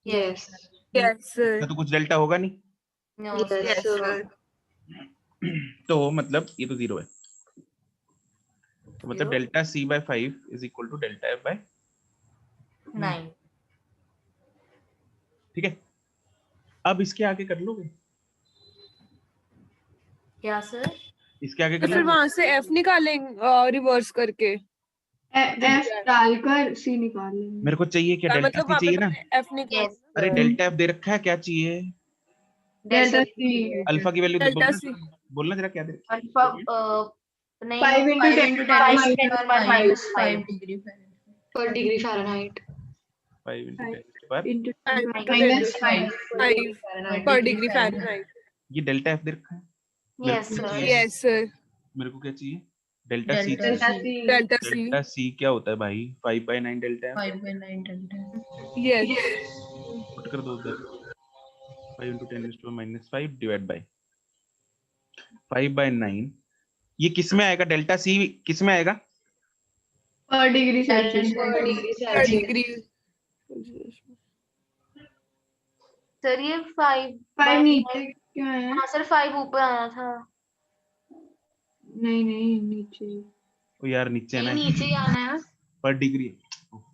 यस यस इसका सर। तो कुछ डेल्टा होगा नहीं, no yes yes sir. Sir. तो मतलब ये तो जीरो है, तो मतलब Zero. Delta C by 5 is equal to delta F by 9। ठीक है। अब इसके आगे कर लोगे, क्या सर? इसके आगे तो कर फिर लोगे, वहां से एफ निकालेंगे रिवर्स करके। एफ डालकर सी निकाल लेंगे। मेरे को चाहिए क्या, डेल्टा मतलब सी वहां पे चाहिए ना, मैंने एफ निकाल। यस अरे डेल्टा एफ दे रखा है, क्या चाहिए, डेल्टा सी अल्फा की वैल्यू डेल्टा बोलना सी। बोलना जरा क्या दे, अल्फा नहीं 5 into 10 -5 पर डिग्री फ़ारेनहाइट। 5 into 10 पर, into -5 पर डिग्री फ़ारेनहाइट। ये डेल्टा एफ दे रखा है, मेरे यस को क्या सर। चाहिए, यस सर। मेरे को क्या चाहिए, डेल्टा सी डेल्टा चाहिए। सी। Delta C. डेल्टा सी क्या होता है भाई, 5/9 डेल्टा एफ, यस पुट कर दो उधर, 5 into 10 - 5 डिवाइड बाय 5/9, ये किस में आएगा, डेल्टा सी किस में आएगा, पर डिग्री सेल्सियस। पर डिग्री पर सेल्सियस। डिग्री। सर ये 5 5 नीचे क्यों है? हाँ सर 5 ऊपर आना था। नहीं नीचे। ओ यार नीचे है ना, नीचे ही आना है। पर डिग्री,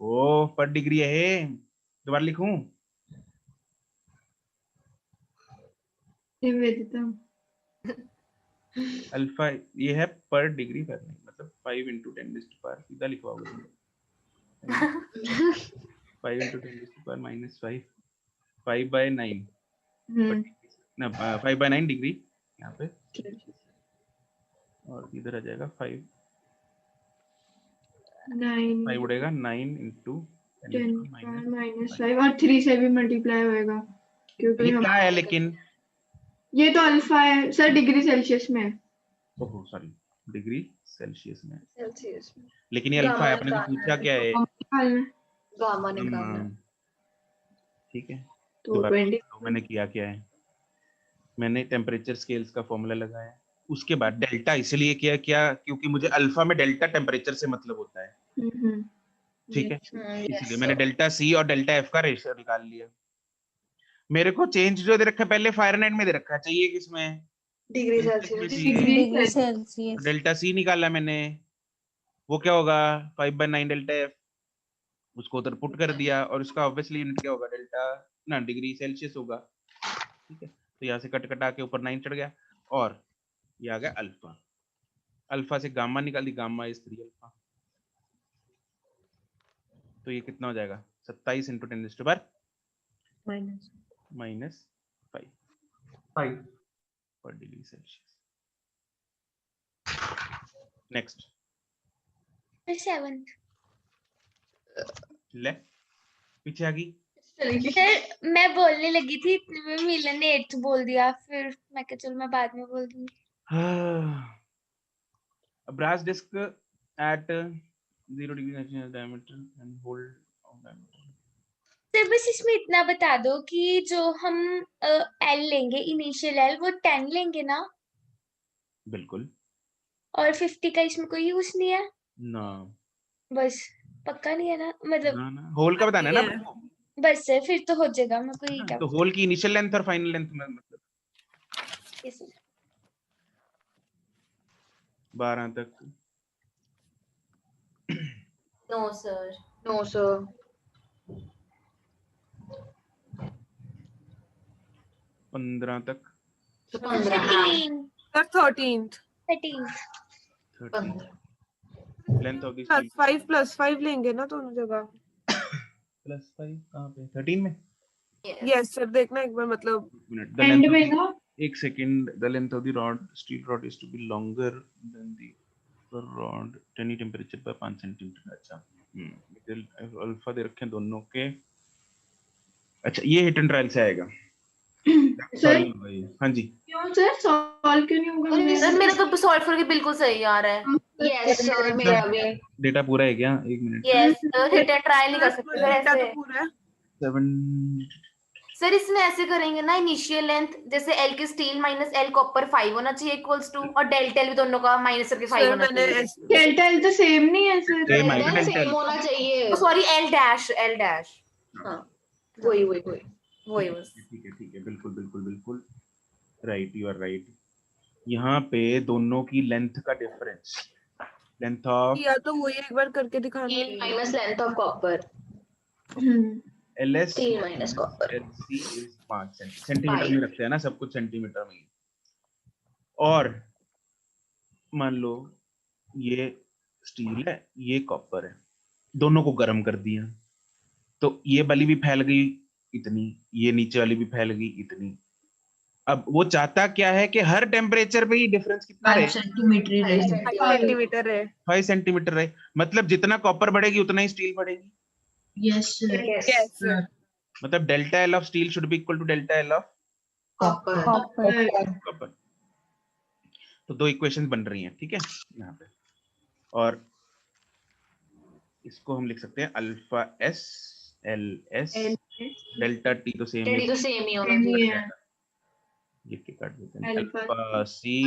ओ पर डिग्री है, दोबारा लिखूं, निवेदिता। अल्फा ये है पर डिग्री फ़ारेनहाइट, मतलब 5 into 10⁻⁴ सीधा लिखवाओगे तुम, 5 into 10⁻⁻5 5/9 ना, 5/9 डिग्री यहाँ पे, और इधर आ जाएगा 5 उड़ेगा, 9 into 10⁻⁻5 -5 और 3 से भी मल्टीप्लाई होएगा क्योंकि ये क्या है, लेकिन ये तो अल्फा है सर, डिग्री सेल्सियस में। ओहो सॉरी, डिग्री सेल्सियस में, सेल्सियस में लेकिन ये अल्फा है, अपने को पूछा क्या है, गामा निकालना है। ठीक है। तो दोबारा 20 तो मैंने किया क्या है, मैंने टेम्परेचर स्केल्स का फॉर्मूला लगाया, उसके बाद डेल्टा इसलिए किया क्योंकि मुझे अल्फा में डेल्टा टेम्परेचर से मतलब होता है, ठीक है, इसलिए मैंने डेल्टा सी और डेल्टा एफ का रेशियो निकाल लिया। मेरे को चेंज जो दे रखा है पहले फ़ारेनहाइट में दे रखा है, चाहिए किसमें, degree Celsius. Degree Celsius. Delta C निकाला मैंने, वो क्या होगा 5/9 डेल्टा एफ, उसको उधर पुट कर दिया, और उसका ऑब्वियसली यूनिट क्या होगा, डेल्टा ना डिग्री सेल्सियस होगा, ठीक है, तो यहाँ से कट कटा के ऊपर 9 चढ़ गया, और ये आ गया अल्फा, अल्फा से गामा निकाल दी, गामा इज 3 अल्फा, तो ये कितना हो जाएगा, 27 into 10⁻⁻⁵ पर डिग्री सेल्सियस। नेक्स्ट 7th ले, पीछे आ गई, फिर मैं बोलने लगी थी इतने में मिलन ने 8 बोल दिया, फिर मैं कहा चल मैं बाद में बोल दूंगी। A brass disc at 0 degree diameter and hold of diameter. Sir बस इसमें इतना बता दो कि जो हम एल लेंगे इनिशियल एल वो 10 लेंगे ना, बिल्कुल और 50 का इसमें कोई यूज नहीं है, ना बस पक्का नहीं है ना, मतलब ना होल का बताना है ना आपको। बस है फिर तो हो जाएगा। मैं कोई हाँ, क्या तो होल की इनिशियल लेंथ और फाइनल लेंथ में मतलब Yes, sir. 12 तक। No sir. No sir. 15 तक। 13 sir 13th 13 length of this +5 लेंगे ना दोनों जगह। +5 कहाँ पे 13 में? यस सर, देखना एक बार, मतलब मिनट एंड में ना एक second. The length of the rod steel rod is to be longer than the rod at any temperature पर 5 सेंटीमीटर। अच्छा अल्फा दे रखे हैं दोनों के। अच्छा ये हिट एंड ट्रायल से आएगा। सर हाँ जी क्यों सर सॉल्व क्यों नहीं होगा? सर मेरा तो सॉल्व करके बिल्कुल सही आ रहा है। यस सर मेरा भी। डेटा पूरा है क्या? एक minute. Yes sir, hit and trial नहीं कर सकते सर डेटा ऐसे। तो पूरा है। 7 सर इसमें ऐसे करेंगे ना, इनिशियल लेंथ जैसे एल की स्टील माइनस एल कॉपर 5 होना चाहिए इक्वल्स टू, और डेल्टा एल भी दोनों का माइनस करके 5 सर होना मैंने चाहिए। डेल्टा एल तो सेम नहीं है सर। सेम आएगा डेल्टा डेल्टा सेम होना चाहिए। सॉरी एल डैश हाँ वही वही वही। वही बस। ठीक है बिल्कुल बिल्कुल बिल्कुल राइट, यू आर राइट। यहाँ पे दोनों की लेंथ का डिफरेंस, लेंथ ऑफ या तो वही एक बार करके दिखाना। Steel minus length of copper. LS steel minus copper. LC is 5 centimetre में रखते हैं ना, सब कुछ सेंटीमीटर में। और मान लो ये स्टील है, ये कॉपर है, दोनों को गर्म कर दिया तो ये वाली भी फैल गई इतनी, ये नीचे वाली भी फैल गई इतनी। अब वो चाहता क्या है कि हर टेम्परेचर पे ही डिफरेंस कितना रहे? 5 सेंटीमीटर है। 5 सेंटीमीटर रहे। मतलब जितना कॉपर बढ़ेगी उतना ही स्टील बढ़ेगी। Yes sir. Yes sir. मतलब delta L of steel should be equal to delta L of copper. Copper. तो दो इक्वेशंस बन रही हैं, ठीक है यहाँ पे। और इसको हम लिख सकते हैं alpha S L S delta t तो सेम टी तो सेम ही होना चाहिए। ये के काट देते हैं अल्फा सी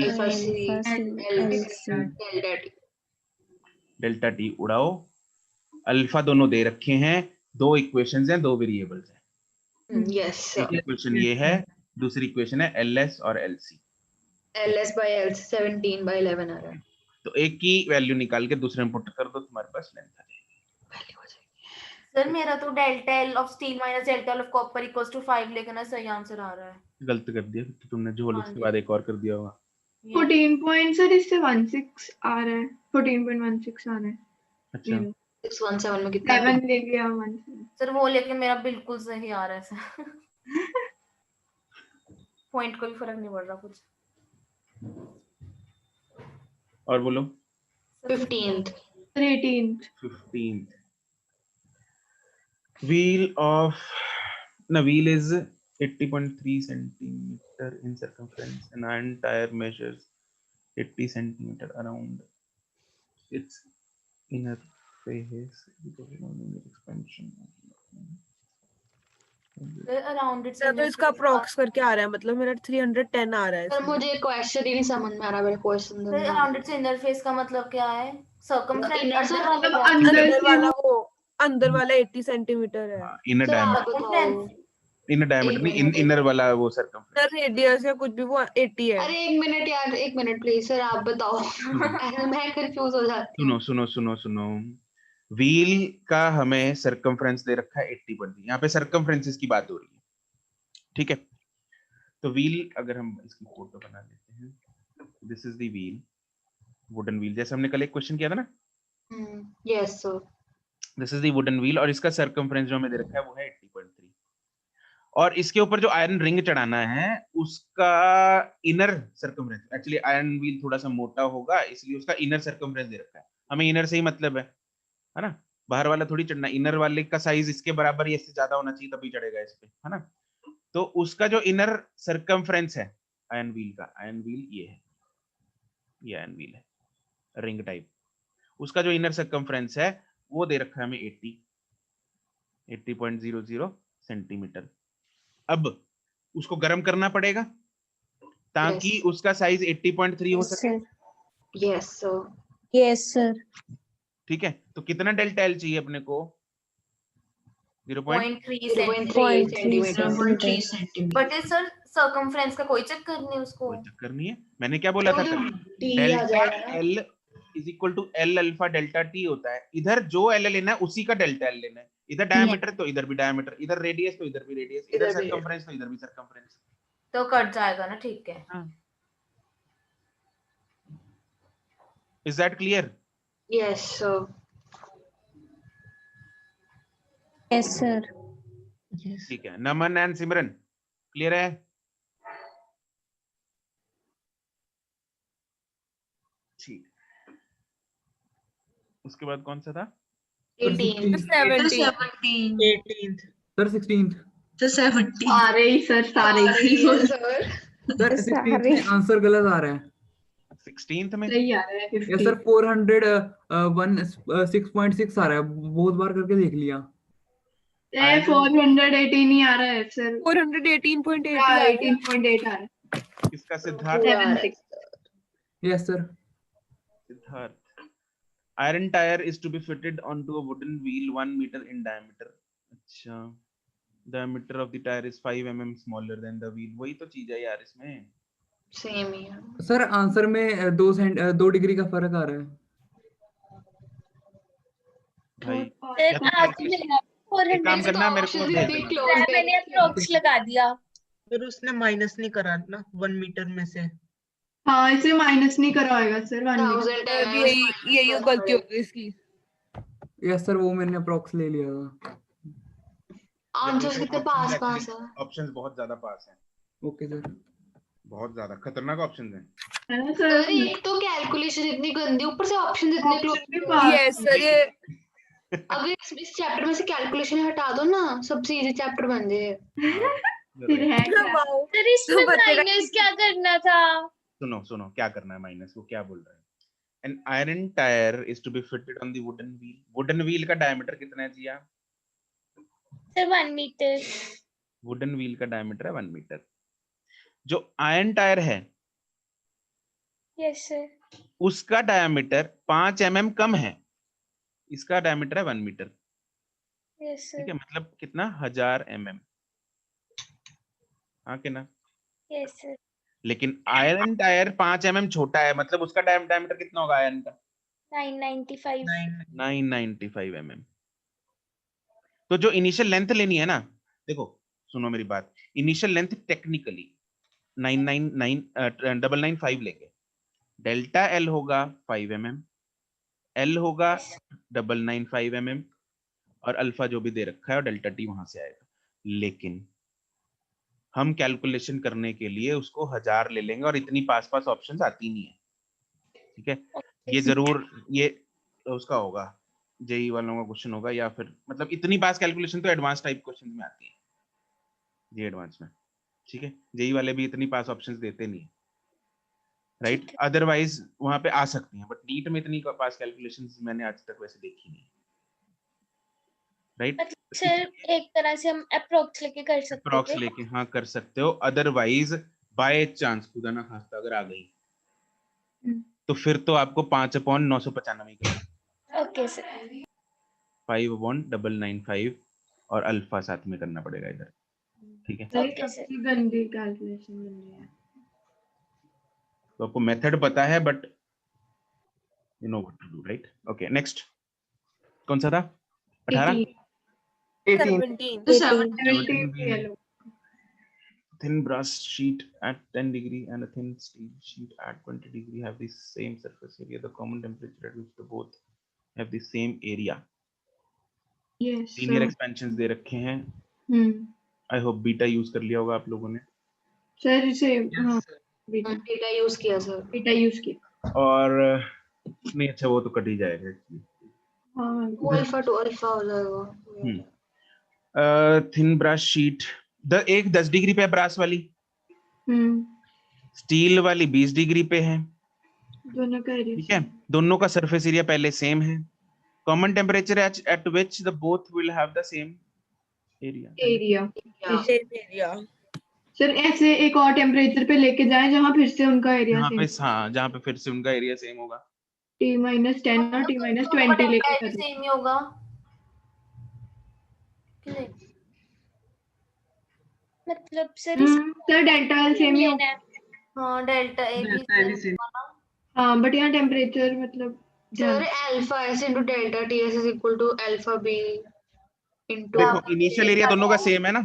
डेल्टा टी उड़ाओ। अल्फा दोनों दे रखे हैं, दो इक्वेशंस हैं, दो वेरिएबल्स हैं। यस एक इक्वेशन ये है, दूसरी इक्वेशन है एलएस और एलसी। एलएस बाय एल 17/11 आ रहा है। तो एक की वैल्यू निकाल के दूसरे में पुट कर दो, तुम्हारे पास लेंथ आ जाएगी। सर मेरा तो delta L of steel minus delta L of copper equals to 5 लेकिन सही आंसर आ रहा है। गलत कर दिया कि तुमने जो होल उसके बाद एक और कर दिया होगा। 14 पॉइंट सर इससे 16 आ रहा है, 14.16 आ रहा है। अच्छा 617 में कितना? 7 ले लिया 1 सर वो लेके मेरा बिल्कुल सही आ रहा है सर। पॉइंट कोई फर्क नहीं पड़ रहा कुछ। और बोलो 15th 18th wheel of the wheel is 80.3 centimeter in circumference. An iron tire measures 80 centimeter around its inner face because of expansion. Around it तो इसका अप्रॉक्स करके आ रहा है, मतलब मेरा 310 आ रहा है सर इसमें। मुझे क्वेश्चन ही नहीं समझ में आ रहा। मेरे question sir around its inner face का मतलब क्या है? सर्कमफ्रेंस अंदर वाला 80 सेंटीमीटर है। इनर डायमीटर, इनर डायमीटर नहीं, इनर वाला वो सर्कमफ्रेंस। सर रेडियस या कुछ भी वो 80 है। अरे एक मिनट यार, एक मिनट प्लीज सर आप बताओ। मैं कंफ्यूज हो जाती हूँ। सुनो व्हील का हमें सर्कमफ्रेंस दे रखा है 80. यहाँ पे सर्कमफ्रेंसेस की बात हो रही है, ठीक है। तो व्हील अगर हम इसकी फोटो बना लेते हैं, this is the wheel, wooden wheel, जैसे हमने कल एक क्वेश्चन किया था ना। Yes sir. This is the wooden wheel और इसका सर्कमफ्रेंस जो हमें दे रखा है वो है 80.3। और इसके ऊपर जो आयरन रिंग चढ़ाना है उसका inner circumference, actually iron wheel थोड़ा सा मोटा होगा इसलिए उसका इनर सर्कमफ्रेंस दे रखा है। हमें इनर से ही मतलब है ना। बाहर वाला थोड़ी चढ़ना, इनर वाले का साइज इसके बराबर या इससे ज्यादा होना चाहिए तभी चढ़ेगा इस पे, है ना। तो उसका जो इनर सर्कमफ्रेंस है आयन व्हील का, आयन व्हील ये है, ये आयन व्हील है रिंग टाइप, उसका जो इनर सर्कमफ्रेंस है वो दे रखा है हमें 80.00 सेंटीमीटर। अब उसको गर्म करना पड़ेगा ताकि उसका साइज 80.3 हो सके। Yes sir. Yes sir. ठीक है, तो कितना डेल्टा एल चाहिए अपने को? 0.3 सेंटीमीटर। बट सर सर्कमफ्रेंस का कोई चक्कर नहीं उसको, कोई चक्कर नहीं है। मैंने क्या बोला था? Delta L is equal to L alpha delta T होता है। इधर जो एल लेना है उसी का डेल्टा एल लेना है। इधर डायमीटर तो इधर भी डायमीटर, इधर रेडियस तो इधर भी रेडियस, इधर सर्कमफ्रेंस तो इधर भी सर्कमफ्रेंस, तो कट जाएगा ना। ठीक है, is that clear? Yes sir. Yes sir. ठीक है, नमन एंड सिमरन क्लियर है? ठीक, उसके बाद कौन सा था? 18th सर 17th सारे ही सर, सारे ही सर। सर 16th में आंसर गलत आ रहा है। 16th में सही आ रहा है। यस सर 416.6 आ रहा है, बहुत बार करके देख लिया। 418 ही आ रहा है सर। 418.8 आ रहा है। 18.8 आ रहा है। किसका? Siddharth. 76। Yes sir. Siddharth, iron tire is to be fitted onto a wooden wheel 1 meter in diameter. अच्छा, diameter of the tire is 5 mm smaller than the wheel. वही तो चीज है यार इसमें। सेम ही है सर आंसर में 2 डिग्री का फर्क आ रहा है भाई। सर आपने एक काम करना, मेरे को भेज देना। मैंने अप्रोक्स लगा दिया। फिर उसने माइनस नहीं करा ना 1 मीटर में से। हाँ, इसे माइनस नहीं करा होगा सर 1 मीटर। यही गलती हो गई इसकी। यस सर, वो मैंने अप्रोक्स ले लिया था। आंसर्स कितने पास है। ऑप्शंस बहुत ज्यादा पास हैं। Okay sir. बहुत ज्यादा खतरनाक ऑप्शंस हैं। है ना सर सर? एक तो कैलकुलेशन इतनी गंदी, ऊपर से ऑप्शन इतने क्लोज। यस सर, ये अगर इस चैप्टर में से कैलकुलेशन हटा दो ना, सबसे इजी चैप्टर बन जाए। फिर है क्या? सर इसमें माइनस क्या करना था? सुनो सुनो, क्या करना है माइनस, वो क्या बोल रहा है? An iron tire is to be fitted on the wooden wheel. Wooden wheel का डायमीटर कितना है Jiya? Sir 1 metre. Wooden wheel का डायमीटर है 1 मीटर। जो आयरन टायर है यस सर, उसका डायमीटर 5 mm कम है, इसका डायमीटर है 1 मीटर। यस ठीक सर, है, मतलब कितना? 1000 mm। हाँ कि ना? Yes sir. लेकिन आयरन टायर 5 mm छोटा है, मतलब उसका डायमीटर कितना होगा आयरन का? 995 mm। तो जो इनिशियल लेंथ लेनी है ना, देखो सुनो मेरी बात, इनिशियल लेंथ टेक्निकली 995 लेंगे। डेल्टा एल होगा 5 mm, एल होगा 995 mm और अल्फा जो भी दे रखा है और डेल्टा टी वहां से आएगा। लेकिन हम कैलकुलेशन करने के लिए उसको 1000 ले लेंगे और इतनी पास पास ऑप्शंस आती नहीं है। ठीक है, ये जरूर ये उसका होगा, जेई वालों का क्वेश्चन होगा, या फिर मतलब इतनी पास कैलकुलेशन तो एडवांस टाइप क्वेश्चन में आती है, जी एडवांस में। ठीक है, जेई वाले भी इतनी पास ऑप्शंस देते नहीं, राइट? अदरवाइज वहां पे आ सकती हैं, बट नीट में इतनी पास कैलकुलेशंस मैंने आज तक वैसे देखी नहीं, राइट? सर एक तरह से हम अप्रोक्स लेके कर सकते अप्रोक्स थे। लेके हाँ कर सकते हो, अदरवाइज बाय चांस खुदा ना खास्ता अगर आ गई तो फिर तो आपको 5/995 करना। Okay sir. 5/995 और अल्फा साथ में करना पड़ेगा इधर। ठीक है, सबसे गंदी कैलकुलेशन बन रही है। तो आपको मेथड पता है, but you know what to do, right? Okay, next कौन सा था? 18 17। Thin brass sheet at 10 degree and a thin steel sheet at 20 degree have the same surface area. The common temperature at which the both have the same area. Yes. Linear expansions दे रखे हैं। I hope beta use कर लिया होगा आप लोगों ने। Sir इसे हाँ बीटा यूज किया सर। बीटा यूज किया। और नहीं, अच्छा वो तो कट ही जाएगा। हाँ 2 अल्फा 2 अल्फा हो जाएगा। थिन ब्रश शीट, एक 10 डिग्री पे है ब्रास वाली, स्टील वाली 20 डिग्री पे है। दोनों का ठीक है, दोनों का सरफेस एरिया पहले सेम है। Common temperature at which the both will have the same area. Sir ऐसे एक और टेम्परेचर पे लेके जाएं जहाँ फिर से उनका एरिया जहाँ सेम, पे हाँ, जहाँ पे फिर से उनका एरिया सेम होगा। T-10 और T-20 लेके चलो। सेम ही होगा कि नहीं? मतलब sir sir delta L same ही होगा। हाँ डेल्टा ए भी सेम होगा ना। हाँ बट यहाँ टेम्परेचर मतलब sir alpha S into delta T S is equal to alpha B into देखो इनिशियल एरिया दोनों का सेम है ना,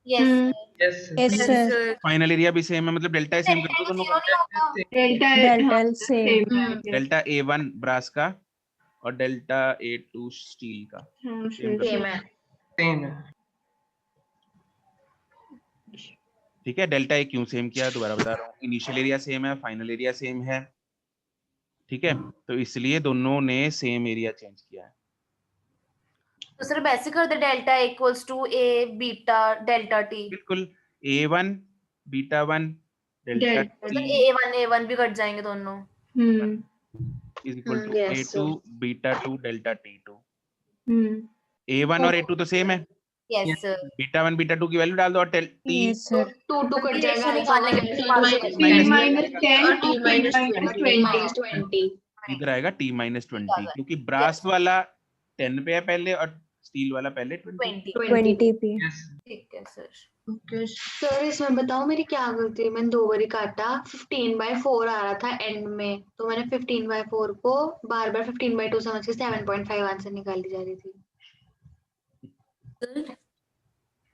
यस सर। फाइनल एरिया भी सेम है, मतलब डेल्टा ए सेम कर दो दोनों का। डेल्टा A1 ब्रास का और डेल्टा A2 स्टील का सेम है। ठीक है, डेल्टा ए क्यों सेम किया दोबारा बता रहा हूँ, इनिशियल एरिया सेम है, फाइनल एरिया सेम है। ठीक है, तो इसलिए दोनों ने सेम एरिया चेंज किया है। तो सिर्फ ऐसे कर दे delta equals to A beta delta t. बिल्कुल, A1 beta 1 delta T A1 भी कट जाएंगे दोनों। Is equal to A2 beta 2 delta T2। A1 और A2 तो सेम है। Yes sir. बीटा 1 बीटा 2 की वैल्यू डाल दो और T 2 कट जाएगा, निकालने के लिए T-10 इधर आएगा T-20, क्योंकि ब्रास वाला 10 पे है पहले और स्टील वाला पहले 20 पे। ठीक है सर। सर इसमें बताओ मेरी क्या गलती है, मैंने 2 बारी काटा, 15/4 आ रहा था एंड में, तो मैंने 15/4 को बार बार 15/2 समझ के 7.5 आंसर निकाली जा रही थी।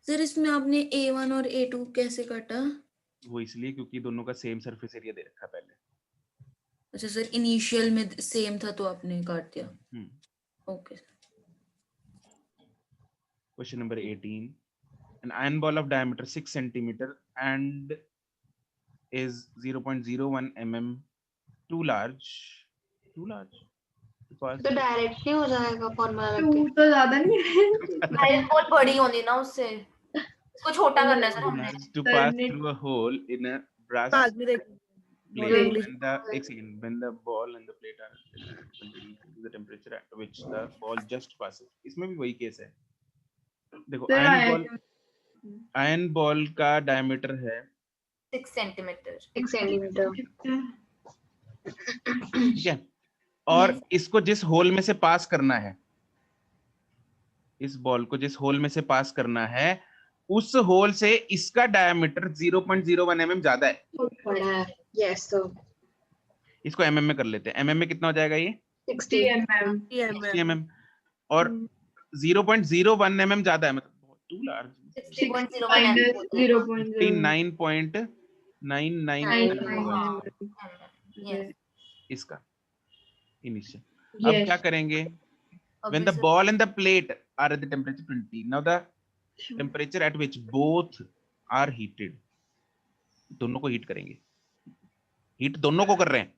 सर इसमें आपने A1 और A2 कैसे काटा? वो इसलिए क्योंकि दोनों का सेम सरफेस एरिया दे रखा पहले। अच्छा सर, इनिशियल में सेम था तो आपने काट दिया। Okay. Question number 18. An iron ball of diameter 6 centimeter and is 0.01 mm too large. तो डायरेक्ट नहीं हो जाएगा फॉर्मूला लग के? तो ज्यादा नहीं है। आयरन बॉल बड़ी होनी ना उससे, इसको छोटा करना है सर हमने। To pass through a hole in a brass बाद में देख plate when the ball and the plate are the temperature at which the ball just passes. इसमें भी वही केस है। देखो आयरन बॉल का डायमीटर है 6 सेंटीमीटर। ठीक है, और इसको जिस होल में से पास करना है, इस बॉल को जिस होल में से पास करना है, उस होल से इसका डायमीटर 0.01 mm ज्यादा है। Yes sir. इसको mm में कर लेते हैं। mm में कितना हो जाएगा ये? 60 mm। और 0.01 mm ज्यादा है, मतलब टू लार्ज। 69.999 इसका इनिशियल। अब क्या करेंगे? When the ball and the plate are at the temperature 20, now the temperature at which both are heated, दोनों को हीट करेंगे, हीट दोनों को कर रहे हैं।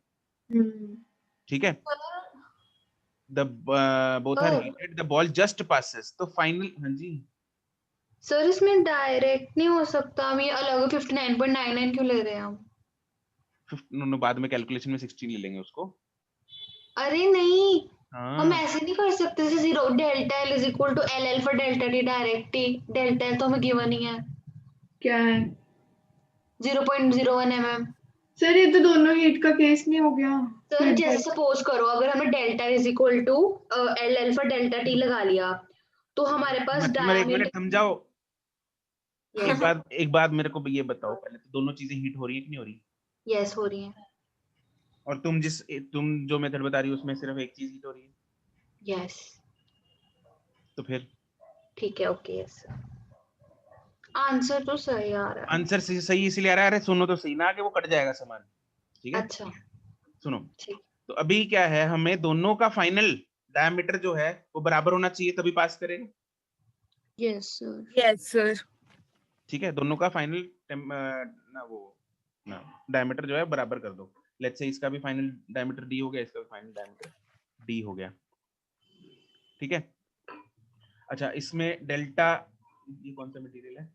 ठीक है, the both are heated, the ball just passes, तो फाइनल। हाँ जी सर इसमें डायरेक्ट नहीं हो सकता, हम ये अलग 59.99 क्यों ले रहे हैं हम? बाद में कैलकुलेशन में 16 ले लेंगे उसको। अरे नहीं, हम ऐसे नहीं कर सकते जैसे 0 delta L is equal to L L for delta T direct T. Delta L तो हमें गिवन ही है। क्या है? 0.01 mm। सर ये तो दोनों हीट का केस नहीं हो गया। सर जैसे सपोज करो अगर हमें delta is equal to L L for delta T लगा लिया तो हमारे पास एक मिनट समझाओ। एक बात मेरे को ये बताओ पहले, तो दोनों चीजें हीट हो रही है कि नहीं हो रही? यस हो रही है। और तुम जो मेथड बता रही हो उसमें सिर्फ एक चीज हीट हो रही है? यस। तो फिर ठीक है, ओके यस। आंसर तो सही आ रहा है। आंसर सही इसलिए आ रहा है, अरे सुनो तो सही ना, आगे वो कट जाएगा सामान। ठीक है, अच्छा सुनो। तो अभी क्या है, हमें दोनों का फाइनल डायमीटर जो है वो बराबर होना चाहिए, तभी पास करेगा। Yes sir. ठीक है, दोनों का फाइनल डायमीटर जो है बराबर कर दो। लेट्स से इसका भी फाइनल डायमीटर d हो गया, इसका भी फाइनल डायमीटर d हो गया। ठीक है। अच्छा, इसमें डेल्टा, ये कौन सा मटेरियल है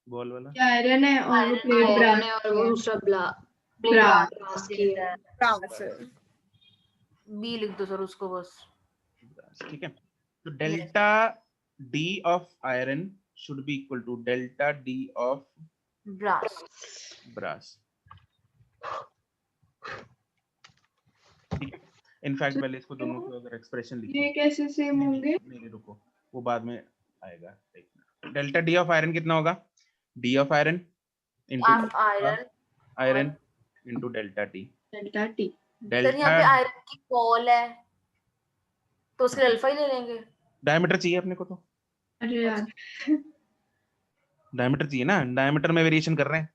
बॉल वाला? आयरन है और वो प्लेट आयरन ब्रास है और वो दूसरा ब्रास। ब्रास की है। बी लिख दो सर उसको बस। ठीक है, तो delta D of iron should be equal to delta D of brass. ठीक है, इनफैक्ट पहले इसको दोनों को अगर एक्सप्रेशन लिखो, ये कैसे सेम होंगे? नहीं रुको, वो बाद में आएगा। डेल्टा डी ऑफ आयरन कितना होगा? D of iron into iron into delta T. Delta T sir यहाँ पे आयरन की कॉल है तो उसके अल्फा ही ले लेंगे। डायमीटर चाहिए अपने को, तो अरे यार डायमीटर चाहिए ना, डायमीटर में वेरिएशन कर रहे हैं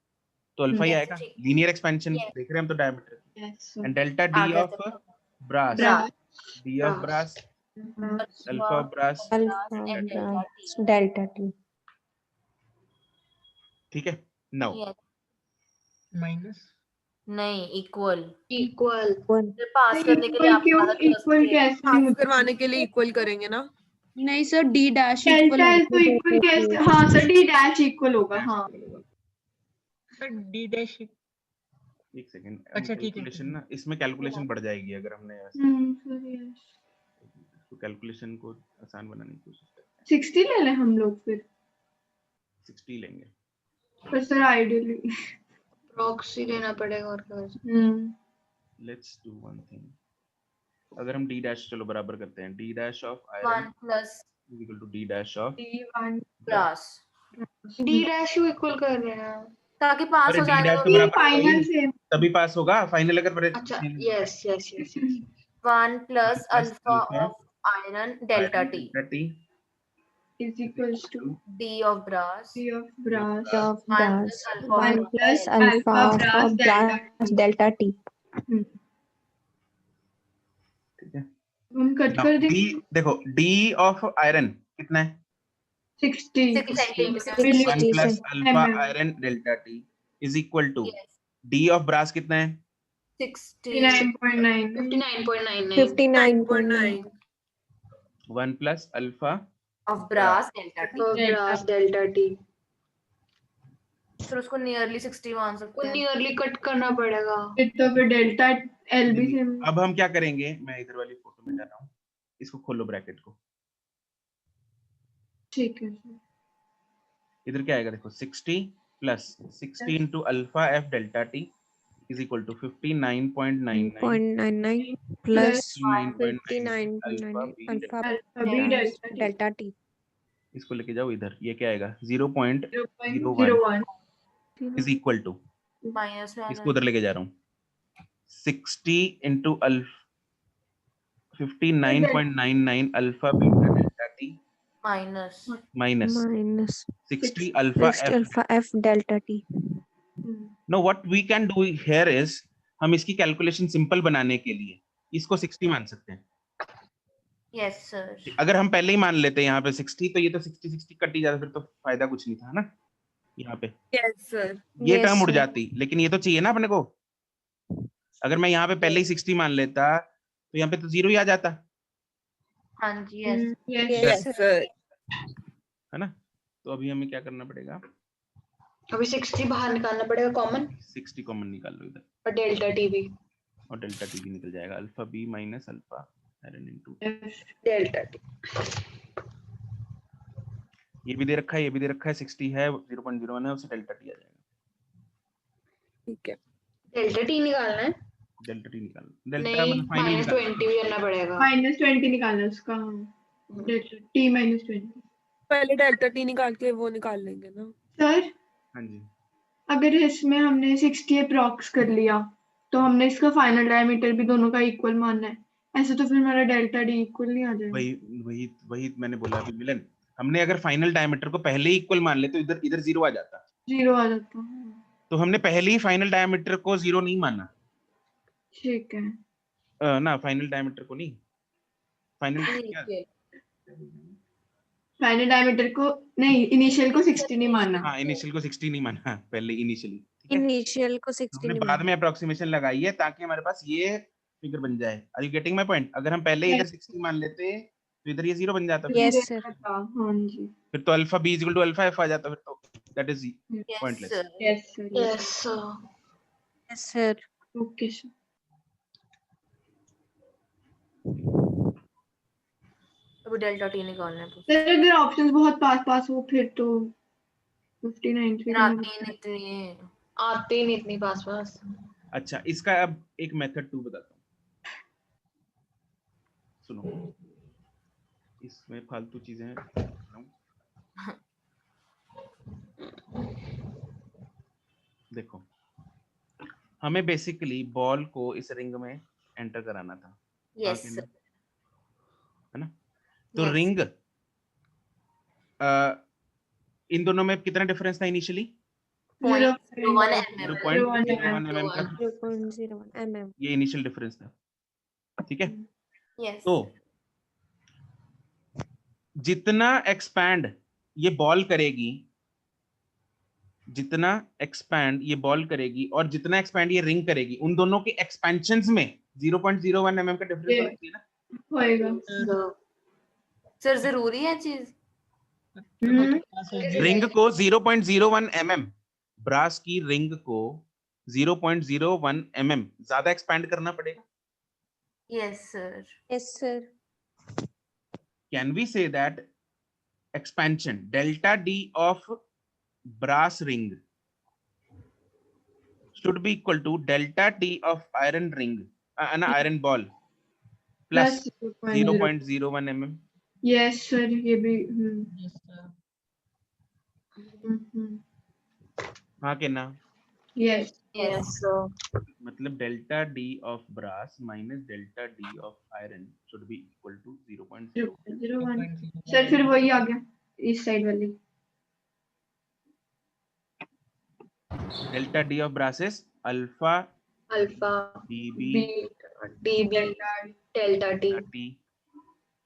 तो अल्फा ही आएगा। लीनियर एक्सपेंशन देख रहे हैं हम तो diameter. And delta D of brass, D of brass alpha brass delta T. ठीक है, नाउ माइनस नहीं इक्वल पास करने के लिए आप इक्वल कैसे? पास करवाने के लिए इक्वल करेंगे ना? नहीं सर, डी डैश डेल्टा तो इक्वल कैसे? हाँ सर, डी डैश इक्वल होगा। हाँ सर डी डैश। एक सेकंड, अच्छा ठीक है, कैलकुलेशन ना, इसमें कैलकुलेशन बढ़ जाएगी अगर हमने कैलकुलेशन को आसान बनाने की कोशिश करते हैं। 60 ले लें हम लोग, फिर 60 लेंगे। पर सर आइडियली प्रॉक्सी लेना पड़ेगा और क्या। लेट्स डू वन थिंग, अगर हम डी डैश चलो बराबर करते हैं, D dash of 1 iron plus equal to D dash of D1 brass. D dash को इक्वल कर रहे हैं ताकि पास अरे हो डी जाए डैश तो के बराबर फाइनल से तभी पास होगा, फाइनल अगर अच्छा yes 1 plus alpha of iron delta T is equals to D of brass D of brass 1 1 plus alpha of brass delta T। ठीक है, हम कट कर देंगे। डी देखो, डी ऑफ आयरन कितना है? 60 1 plus alpha iron delta T is equal to D of brass कितना है? 59.9 1 plus alpha of brass delta T. फिर उसको नियरली 60 मान सकते हैं। नियरली कट करना पड़ेगा तो फिर डेल्टा एल भी सेम। अब हम क्या करेंगे, मैं इधर वाली फोटो में जा रहा हूँ, इसको खोलो ब्रैकेट को। ठीक है, इधर क्या आएगा देखो, 60 plus 60 into alpha F delta T is equal to 59.99 plus 59.99 alpha delta T. इसको लेके जाओ इधर, ये क्या आएगा 0.01 इज इक्वल टू, माइनस में इसको उधर लेके जा रहा हूँ, 60 into 59.99 alpha beta delta T minus 60 alpha F delta T. No what we can do here is, हम इसकी कैलकुलेशन सिंपल बनाने के लिए इसको 60 मान सकते हैं। Yes sir. अगर हम पहले ही मान लेते हैं यहाँ पे 60, तो ये तो 60 कट ही जाता, फिर तो फायदा कुछ नहीं था ना यहाँ पे। Yes sir. ये टर्म उड़ जाती, लेकिन ये तो चाहिए ना अपने को। अगर मैं यहाँ पे पहले ही 60 मान लेता तो यहाँ पे तो 0 ही आ जाता। हाँ जी यस सर। है ना, तो अभी हमें क्या करना पड़ेगा, अभी 60 बाहर निकालना पड़ेगा कॉमन, 60 कॉमन निकाल लो इधर, और डेल्टा टी भी, और डेल्टा टी भी निकल जाएगा, alpha B minus alpha iron into delta T. ये भी दे रखा है, ये भी दे रखा है, 60 है 0.01 है, उससे डेल्टा टी आ जाएगा। ठीक है, डेल्टा टी निकालना है, डेल्टा टी निकालना, नहीं मतलब फाइनल -20 भी करना पड़ेगा, -20 निकालना उसका। डेल्टा टी -20 पहले डेल्टा टी निकाल के वो निकाल लेंगे ना सर। हाँ जी, अगर इसमें हमने 60 अप्रॉक्स कर लिया तो हमने इसका फाइनल डायमीटर भी दोनों का इक्वल मानना है, ऐसे तो फिर हमारा डेल्टा डी इक्वल नहीं आ जाएगा। वही मैंने बोला अभी मिलन, हमने अगर फाइनल डायमीटर को पहले ही इक्वल मान ले तो इधर 0 आ जाता। 0 आ जाता, तो हमने पहले ही फाइनल डायमीटर को 0 नहीं माना। ठीक है ना, फाइनल डायमीटर को नहीं, फाइनल डायमीटर को नहीं, इनिशियल को 60 नहीं माना। हाँ, इनिशियल को 60 नहीं माना पहले, इनिशियल को 60 नहीं बाद में अप्रोक्सीमेशन लगाई है ताकि हमारे पास ये फिगर बन जाए। Are you getting my point? अगर हम पहले इधर 60 मान लेते तो इधर ये 0 बन जाता फिर। Yes sir. हाँ जी। फिर तो alpha b equal to alpha f आ जाता फिर तो that is yes pointless. Sir. Yes sir. Yes sir. Yes sir. Okay sir. अभी डेल्टा टी निकालना है। सर अगर ऑप्शंस बहुत पास हो फिर तो 59 फिर आते ही नहीं इतनी पास। अच्छा, इसका अब एक मेथड 2 बताता हूँ, सुनो। इसमें फालतू चीजें हैं। देखो, हमें बेसिकली बॉल को इस रिंग में एंटर कराना था। यस है सर। ना? तो Yes. रिंग इन दोनों में कितना डिफरेंस था इनिशियली? 0.01 mm का 0.01 mm। ये इनिशियल डिफरेंस था, ठीक है? यस। तो जितना एक्सपैंड ये बॉल करेगी, जितना एक्सपैंड ये बॉल करेगी और जितना एक्सपैंड ये रिंग करेगी, उन दोनों के एक्सपेंशंस में 0.01 mm का डिफरेंस होना चाहिए ना? होएगा। सर जरूरी है चीज। रिंग को 0.01 mm, ब्रास की रिंग को 0.01 mm ज्यादा एक्सपैंड करना पड़ेगा। Yes sir. Yes sir. Can we say that expansion delta D of brass ring should be equal to delta T of iron ring, iron ball plus 0.01 mm? Yes sir, ये भी हाँ के ना? Yes yes sir. मतलब delta D of brass minus delta D of iron should be equal to 0.01. Sir फिर वही आ गया इस साइड वाली। Delta D of brass is alpha dB delta T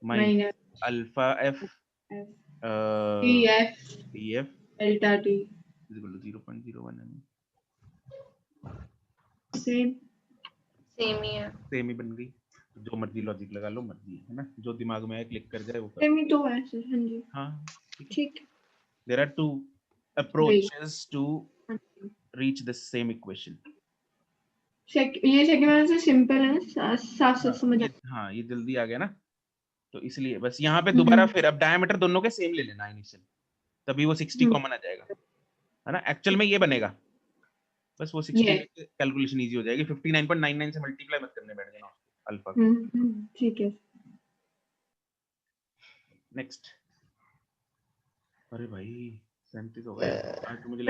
minus alpha F dF delta T is equal to 0.01 mm. Same ही है। Same ही बन गई। जो मर्जी लॉजिक लगा लो, मर्जी है ना, जो दिमाग में आए क्लिक कर जाए वो कर। सेम ही तो है सर। हाँ जी। हाँ ठीक। There are two approaches to reach the same equation. ये सेकंड वाला से सिंपल है ना, साफ समझ। हाँ ये जल्दी आ गया ना, तो इसलिए बस यहाँ पे दोबारा फिर अब डायमीटर दोनों के सेम ले लेना इनिशियल, तभी वो 60 कॉमन आ जाएगा, है ना? एक्चुअल में ये बनेगा, बस वो 60 कैलकुलेशन इजी हो जाएगी। 59.99 से मल्टीप्लाई मत करने बैठ जाना अल्फा। ठीक है। नेक्स्ट। अरे भाई 37 हो गए आज तो मुझे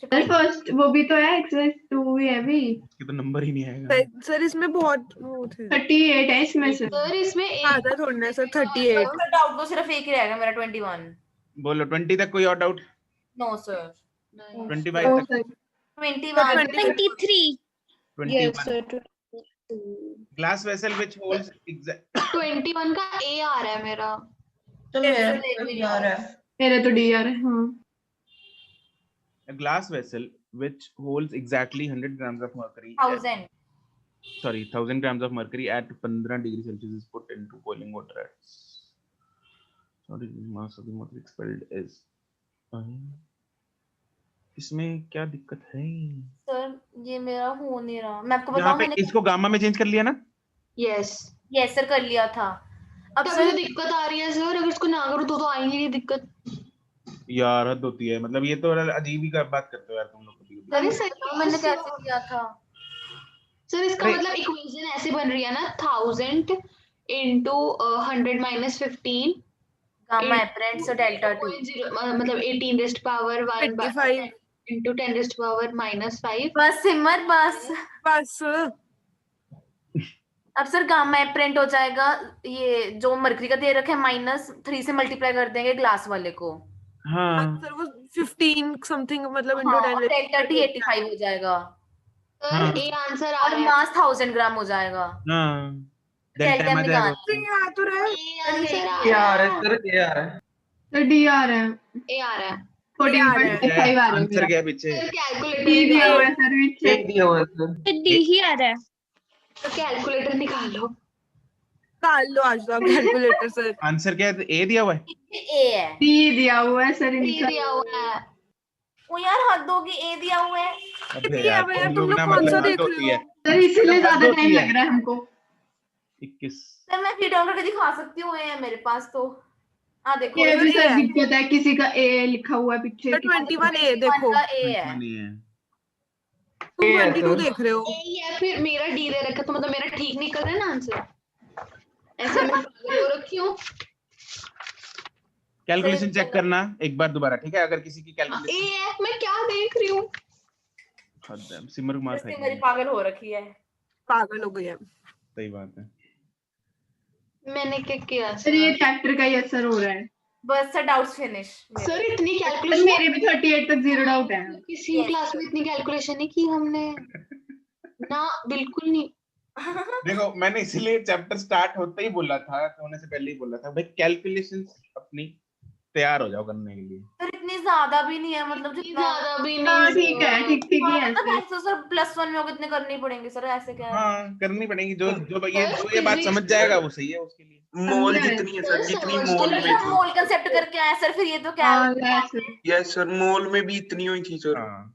सर फर्स्ट वो भी तो है, एक्सरसाइज 2 भी है भी। इसके तो नंबर ही नहीं आएगा सर इसमें बहुत वो थे। 38 है इसमें से। सर इसमें आधा थोड़ा है सर 38। डाउट तो सिर्फ एक ही रहेगा मेरा 21। बोलो 20 तक कोई और डाउट? No sir. 25 तक 23। 21 ग्लास वेसल व्हिच होल्ड्स 21 का ए आ रहा है मेरा। तो मेरा तो डी आ रहा है। हाँ। A glass vessel which holds exactly 100 grams of mercury 1000 grams of mercury at 15 degrees Celsius is put into boiling water at the mass of the mercury expelled is इसमें क्या दिक्कत है? सर ये मेरा हो नहीं रहा, मैं आपको बताऊं मैंने इसको गामा में चेंज कर लिया ना? यस सर कर लिया था। अब सर दिक्कत आ रही है सर, अगर इसको ना करो तो आएंगी ये दिक्कत। यार हद होती है, मतलब ये तो अजीब ही का बात करते हो यार तुम लोग कभी। अरे सर मैंने कैसे किया था सर? इसका मतलब इक्वेशन ऐसे बन रही है ना, 1000 into 100 minus 15 gamma apparent so delta T मतलब 18 raised power 1 into 10 raised power minus 5। बस सिमर बस अब सर गामा एपरेंट हो जाएगा, ये जो मरकरी का दे रखा है -3 से मल्टीप्लाई कर देंगे ग्लास वाले को। हाँ सर वो 15 समथिंग मतलब हाँ, डेल्टा टी 85 हो जाएगा सर ए आंसर आ और रहा है। मास 1000 ग्राम हो जाएगा। हाँ डेल्टा में निकालना आ तो रहा है। ए आंसर आ ए रहा आ है रहा है सर, ए आ रहा है तो डी आ रहा है। ए आ रहा है। 14.5 आ रहा है आंसर क्या है पीछे? डी दिया हुआ है सर पीछे दिया हुआ है सर। डी ही आ रहा है। तो कैलकुलेटर निकालो। निकाल लो आज तक कैलकुलेटर से। आंसर क्या है? ए दिया हुआ है। ए है। डी दिया हुआ है सर डी इनका दिया हुआ है। ओ यार हद होगी, ए दिया हुआ है। अबे ये यार भैया तुम तुम लोग लोग ना कौन सा मतलब देख हद होती रहे है। हो? सर इसीलिए मतलब ज्यादा हद टाइम होती है। लग रहा है हमको। 21 सर मैं फीड डाउन करके दिखा सकती हूँ, ए है मेरे पास तो। देखो ये भी सर, ए सर है। दिक्कत है, किसी का ए लिखा हुआ है पीछे। 21A देखो। का ए है। नहीं है। तुम ए है 22 सर। देख रहे हो। ए या फिर मेरा डी दे रखा, तो मतलब मेरा ठीक निकल रहा है ना आंसर। ऐसे मैं पागल हो रखी हूँ। कैलकुलेशन चेक करना एक बार दोबारा, ठीक है? अगर किसी की ए कैलकुलेशन है, मैं क्या देख रही हूँ। सिमर कुमार जैसे खाएगी। मेरी पागल हो रखी है। पागल हो गई है। सही बात है। मैंने क्या किया सर ये चैप्टर का ही असर हो रहा है। बस सर डाउट्स फिनिश। सर इतनी सर कैलकुलेशन मेरे भी 38 तक 0 डाउट है। किसी क्लास में इतनी कैलकुलेशन नहीं की हमने ना, बिल्कुल नहीं। देखो मैंने इसीलिए चैप्टर स्टार्ट होते ही बोला था, होने से पहले ही बोला था भाई कैलकुलेशंस अपनी तैयार हो जाओ करने के लिए। सर इतनी ज्यादा भी नहीं है, मतलब जितना ज्यादा भी हाँ नहीं। ठीक है, ठीक ठीक ही है मतलब सर। ऐसे सर +1 में होगा इतने करनी पड़ेंगे सर, ऐसे क्या है? हाँ करनी पड़ेगी। जो जो सर, ये बात physics समझ जाएगा वो सही है उसके लिए। मोल समझा है। जितनी है सर, जितनी समझ मोल तो में हम थी। मोल कंसेप्ट करके आए सर, फिर ये तो क्या हाँ yes, sir। यस सर, मोल में भी इतनी हुई थी सर। हाँ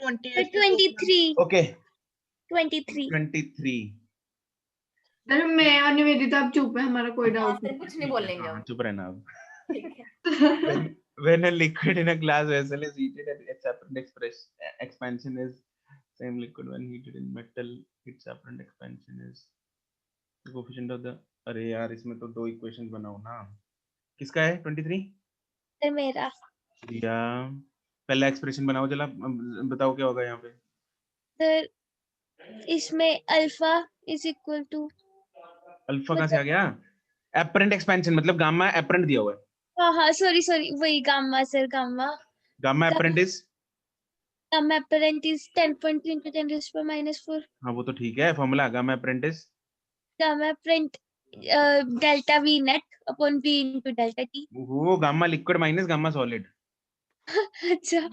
23 ओके 23 23। सर मैं और निवेदिता अब चुप है, हमारा कोई डाउट सर कुछ नहीं बोलेंगे हाँ हम। चुप रहना अब। ठीक है। नहीं। When a liquid in a glass vessel is heated at its apparent expansion is same liquid when heated in metal, its apparent expansion is the coefficient of the। अरे यार इसमें तो दो इक्वेशंस बनाओ ना। किसका है 23? सर मेरा। या पहला एक्सप्रेशन बनाओ जरा, बताओ क्या होगा यहाँ पे। सर इसमें alpha is equal to, alpha कहाँ से आ गया? एपरेंट एक्सपेंशन मतलब गामा एपरेंट दिया हुआ है। हाँ सॉरी वही gamma sir, gamma apparent is gamma apparent is 10.3 into 10⁻⁻⁴। हाँ वो तो ठीक है formula. Gamma apparent is gamma apparent delta V net upon V into delta t. वो gamma liquid minus gamma solid. अच्छा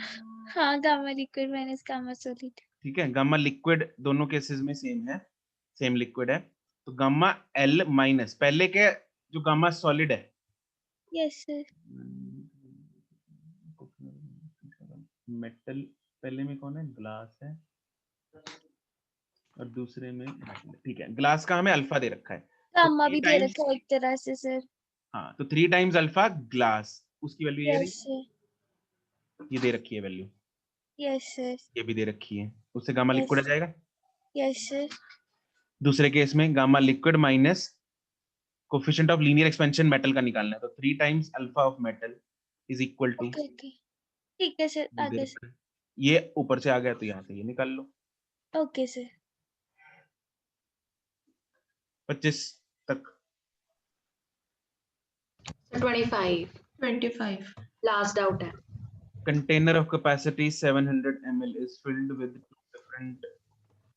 हाँ, gamma liquid minus gamma solid. ठीक है, गामा लिक्विड दोनों केसेस में सेम है, सेम लिक्विड है। तो गामा एल माइनस पहले के जो गामा सॉलिड है। Yes sir. मेटल पहले में कौन है? ग्लास है और दूसरे में मेटल। ठीक है, ग्लास का हमें अल्फा दे रखा है। गामा तो भी दे रखा है एक तरह से सर। हाँ तो 3 टाइम्स अल्फा ग्लास, उसकी वैल्यू ये यस सर। ये दे रखी है वैल्यू, यस सर। ये भी दे रखी है, उससे गामा लिक्विड आ जाएगा। Yes sir. दूसरे केस में gamma liquid minus coefficient of linear expansion metal का निकालना है, तो 3 times alpha of metal is equal to. ठीक है सर, आगे सर। ये ऊपर से आ गया तो यहाँ से ये निकाल लो। Okay sir. 25 तक। 25 लास्ट डाउट है। Container of capacity 700 ml is filled with two different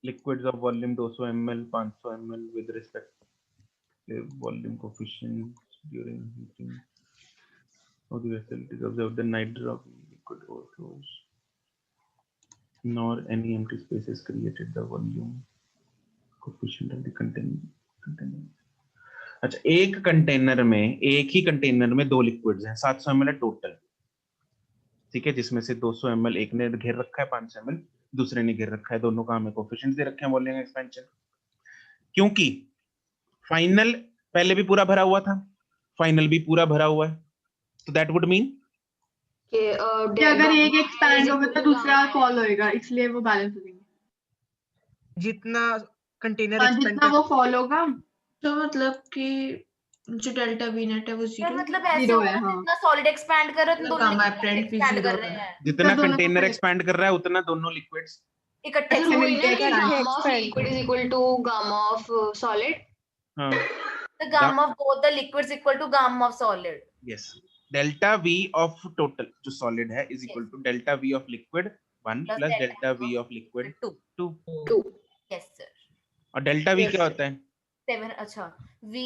liquids of volume 200 ml, 500 ml with respective volume coefficients during heating of the vessel. It is observed that neither of the liquid overflows nor any empty space is created. The volume coefficient of the container. अच्छा, एक container में, एक ही container में दो liquids हैं, 700 ml total, ठीक है, जिसमें से 200 ml एक ने घेर रखा है, 500 ml दूसरे ने घेर रखा है, दोनों का हमें कोफिशिएंट दे रखे हैं वॉल्यूम एक्सपेंशन। क्योंकि फाइनल पहले भी पूरा भरा हुआ था, फाइनल भी पूरा भरा हुआ है, तो दैट वुड मीन कि अगर एक एक्सपैंड होगा तो दूसरा फॉल होएगा, इसलिए वो बैलेंस हो जाएंगे। जितना कंटेनर एक्सपेंड जितना वो फॉल होगा, तो मतलब कि जो डेल्टा वी नेट है वो सर 0 मतलब ऐसे होगा ना, जितना सॉलिड एक्सपैंड कर रहे हैं, दोनों गामा एपरेंट भी एक्सपैंड 0 कर रहे हैं। जितना कंटेनर एक्सपैंड कर रहा है उतना दोनों लिक्विड्स इकट्ठे gamma of liquid is equal to gamma of solid. हाँ, the gamma of both the liquids equal to gamma of solid. Yes, delta V of total जो सॉलिड है is equal to delta V of liquid 1 plus delta V of liquid 2। Yes sir. और delta V क्या होता है? 7। अच्छा, v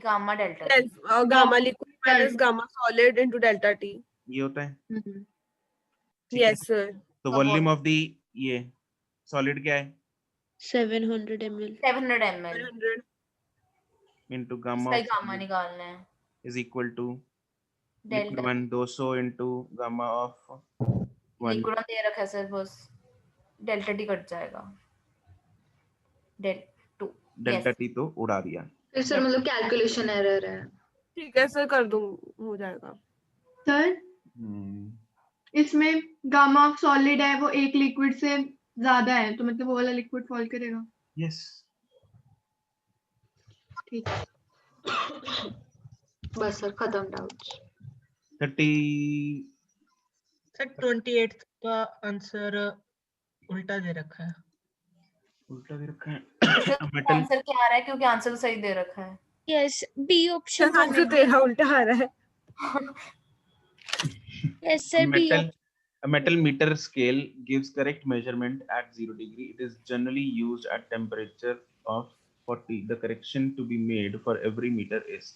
gamma delta gamma liquid minus gamma solid into delta T. ये होता है, ठीक है। Yes sir. तो वॉल्यूम ऑफ द ये सॉलिड क्या है? 700 ml 700 ml 100 इनटू गामा इसका ही गामा निकालना है। Is equal to liquid delta 1 200 into gamma of 1। Liquid दे रखा है सर, बस डेल्टा टी कट जाएगा। डेल्टा टी तो उड़ा दिया। फिर सर मतलब कैलकुलेशन एरर है। ठीक है सर, कर दूं, हो जाएगा। सर इसमें गामा ऑफ सॉलिड है वो एक लिक्विड से ज्यादा है, तो मतलब वो वाला लिक्विड फॉल करेगा। यस ठीक। बस सर खत्म डाउट। 30 सर 28 का आंसर उल्टा दे रखा है। उल्टा दे रखा है। मेटल आंसर क्या आ रहा है, क्योंकि आंसर तो सही दे रखा है। यस बी ऑप्शन आंसर तेरा उल्टा आ रहा है। Yes sir B metal a metal meter scale gives correct measurement at 0 degree. It is generally used at temperature of 40. The correction to be made for every meter is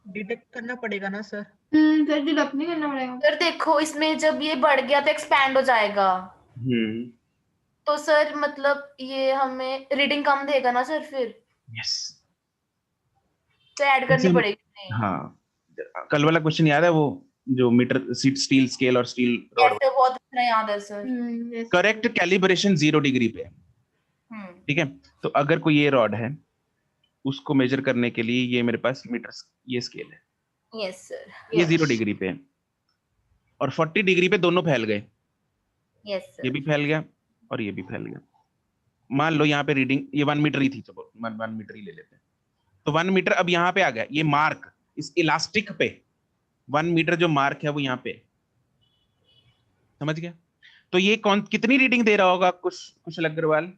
detect करना पड़ेगा ना sir? Sir deduct नहीं करना पड़ेगा। Sir देखो इसमें जब ये बढ़ गया तो एक्सपैंड हो जाएगा। तो सर मतलब ये हमें रीडिंग कम देगा ना सर, फिर यस तो ऐड करनी पड़ेगी। हाँ, कल वाला क्वेश्चन याद है वो जो मीटर स्टील स्केल और स्टील रॉड? ऐसे बहुत अच्छा याद है सर। करेक्ट कैलिब्रेशन 0 डिग्री पे, ठीक है। तो अगर कोई ये रॉड है, उसको मेजर करने के लिए ये मेरे पास मीटर ये स्केल है। Yes sir. ये 0 डिग्री पे है और 40 डिग्री पे दोनों फैल गए। Yes sir. ये भी फैल गया और ये भी फैल गया। मान लो यहाँ पे रीडिंग ये 1 मीटर ही थी, चलो 1 मीटर ही ले लेते हैं। तो 1 मीटर अब यहाँ पे आ गया, ये मार्क इस इलास्टिक पे 1 मीटर जो मार्क है वो यहाँ पे, समझ गया? तो ये कौन कितनी रीडिंग दे रहा होगा कुशल अग्रवाल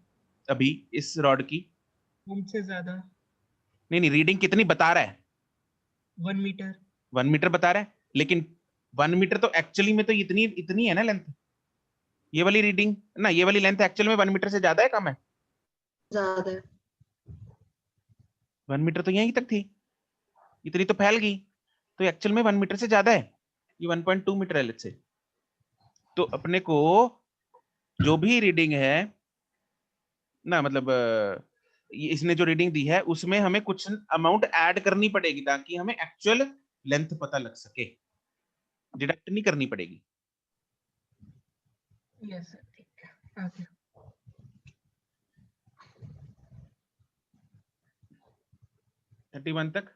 अभी इस रॉड की? हमसे ज्यादा। नहीं रीडिंग कितनी बता रहा है? 1 मीटर। 1 मीटर बता रहा है, लेकिन 1 मीटर तो एक्चुअली में तो इतनी है ना लेंथ। ये वाली रीडिंग ना, ये वाली लेंथ एक्चुअल में 1 मीटर से ज्यादा है कम है? ज्यादा है। 1 मीटर तो यहीं तक थी, इतनी तो फैल गई, तो एक्चुअल में 1 मीटर से ज्यादा है। ये 1.2 मीटर है लेट्स से। तो अपने को जो भी रीडिंग है ना, मतलब इसने जो रीडिंग दी है उसमें हमें कुछ अमाउंट ऐड करनी पड़ेगी ताकि हमें एक्चुअल लेंथ पता लग सके, डिडक्ट नहीं करनी पड़ेगी। यस सर ठीक है, आगे 31 तक।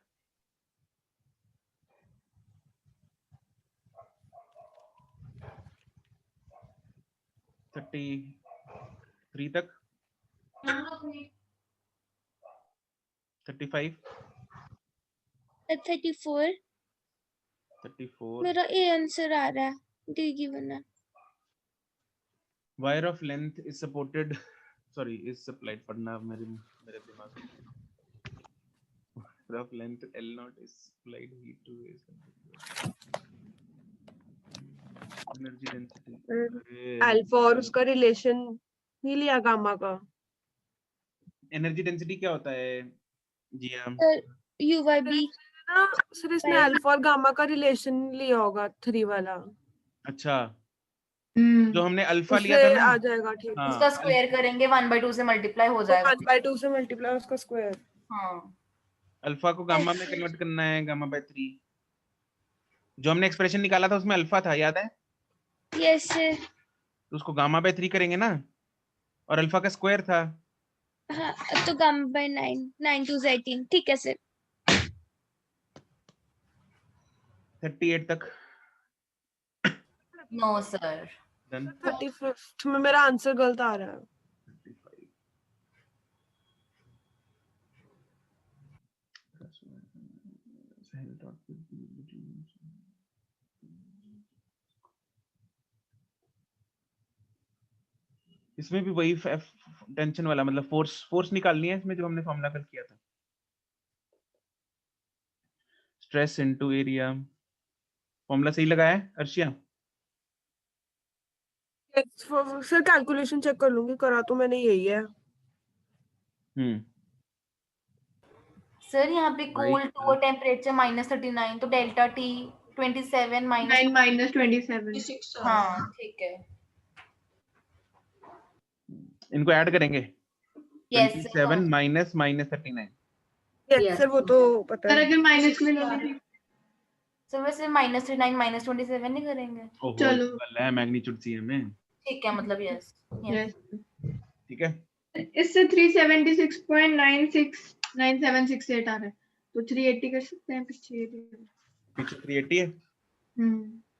थर्टी 3 तक 35 34 34 मेरा ए आंसर आ रहा है, डी गिवन है। Wire of length is supported sorry is supplied, पढ़ना मेरे दिमाग में। Wire of length L0 is supplied heat to energy density alpha और उसका रिलेशन नहीं लिया गामा का। एनर्जी डेंसिटी क्या होता है जी? सर यू बाई बी ना सर, इसमें अल्फा और गामा का रिलेशन लिया होगा 3 वाला। अच्छा, जो हमने अल्फा लिया था ना, आ जाएगा ठीक। उसका स्क्वायर करेंगे 1/2 से मल्टीप्लाई हो जाएगा। 1/2 से मल्टीप्लाई उसका स्क्वायर। हाँ, अल्फा को गामा में कन्वर्ट करना है, गामा बाय 3। जो हमने एक्सप्रेशन निकाला था उसमें अल्फा था, याद है? Yes sir. तो उसको गामा बाय 3 करेंगे ना, और अल्फा का स्क्वायर था। हाँ तो गामा बाय 9 9 2 18 ठीक है सर। 38 तक। No sir. 35 में मेरा आंसर गलत आ रहा है। इसमें भी वही टेंशन वाला, मतलब फोर्स निकालनी है इसमें, जो हमने फॉर्मूला कल किया था। स्ट्रेस इनटू एरिया, फॉर्मूला सही लगाया है अर्शिया? सर कैलकुलेशन चेक कर लूंगी, करा तो मैंने यही है। सर यहाँ पे कूल टू टेम्परेचर -39, तो डेल्टा टी 27 माइनस 9 माइनस 27 हाँ ठीक है इनको ऐड करेंगे। Yes, 27 minus -39। यस सर वो तो पता सर है। अगर माइनस में लोगे सर वैसे -39 माइनस 27 नहीं करेंगे? ओहो चलो। गल है मैग्नीट्यूड सी में। ठीक है मतलब यस यस ठीक है इससे 376.969768 आ रहा है तो 380 कर सकते हैं पीछे 380 है।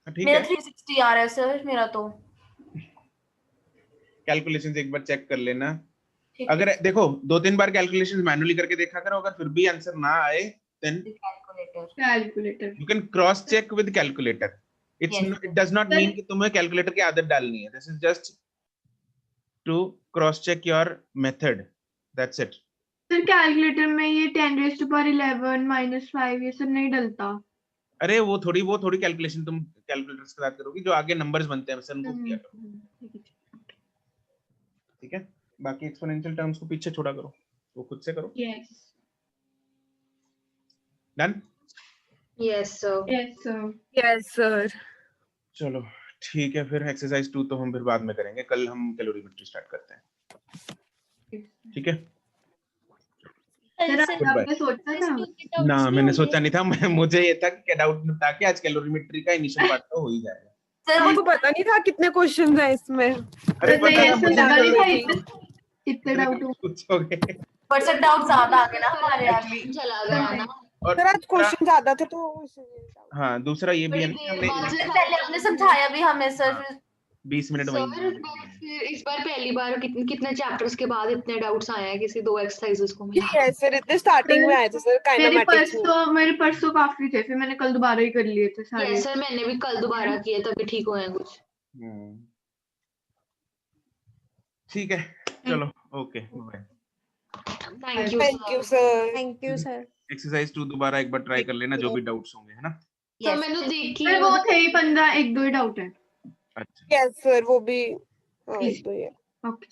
ठीक मेरा है 360 आ रहा है सर मेरा तो। कैलकुलेशंस एक बार चेक कर लेना। ठीक अगर देखो 2-3 बार कैलकुलेशंस मैन्युअली करके देखा करो, अगर फिर भी आंसर ना आए then calculator you can cross check with calculator. It does not Sir- mean कि तुम्हें कैलकुलेटर की आदत डालनी है। This is just to cross check your method, that's it. Sir calculator में ये 10⁻11 -5 ये सब नहीं डलता। अरे वो थोड़ी कैलकुलेशन तुम कैलकुलेटर्स के साथ करोगी जो आगे नंबर्स बनते हैं वैसे उनको किया करो। ठीक है बाकी एक्सपोनेंशियल टर्म्स को पीछे छोड़ा करो, वो खुद से करो। Yes done. Yes sir yes sir. चलो ठीक है फिर एक्सरसाइज 2 तो हम फिर बाद में करेंगे, कल हम कैलोरीमेट्री स्टार्ट करते हैं। ठीक है सर सर, आपने सोचा था ना मैंने सोचा नहीं था मुझे ये था कि डाउट निपटा के आज कैलोरीमेट्री का इनिशियल पार्ट तो हो ही जाएगा। सर हमको पता नहीं था कितने क्वेश्चंस हैं इसमें। अरे सर नहीं पता था ऐसा मुझे लगा नहीं था नहीं इतने डाउट हो पूछोगे। पर सर डाउट ज्यादा आ गए ना हमारे आज। चला गया ना। और सर आज क्वेश्चन ज्यादा थे तो इसलिए। हाँ दूसरा ये भी है ना कि हमने पहले आपने समझाया भी हमें सर फिर 20 मिनट वहीं सर फिर इस बार पहली बार कितने चैप्टर्स के बाद इतने डाउट्स आए हैं किसी 2 एक्सरसाइजेस को मिला। यस सर इतने स्टार्टिंग में आए थे सर काइनेमैटिक्स में। मेरे परसों काफी थे फिर मैंने कल दोबारा ही कर लिए थे सारे। यस सर मैंने भी कल दोबारा किए तभी ठीक हुए हैं कुछ। ठीक है चलो okay bye. Thank you sir. Thank you sir. Exercise 2 दोबारा एक बार ट्राई कर लेना जो भी डाउट्स होंगे है ना। सर मैंने देखी सर वो थे ही 15 1-2 ही डाउट है। अच्छा यस सर वो भी एक दो ही है। ओके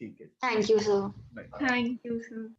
ठीक है thank you sir. Bye. Thank you sir.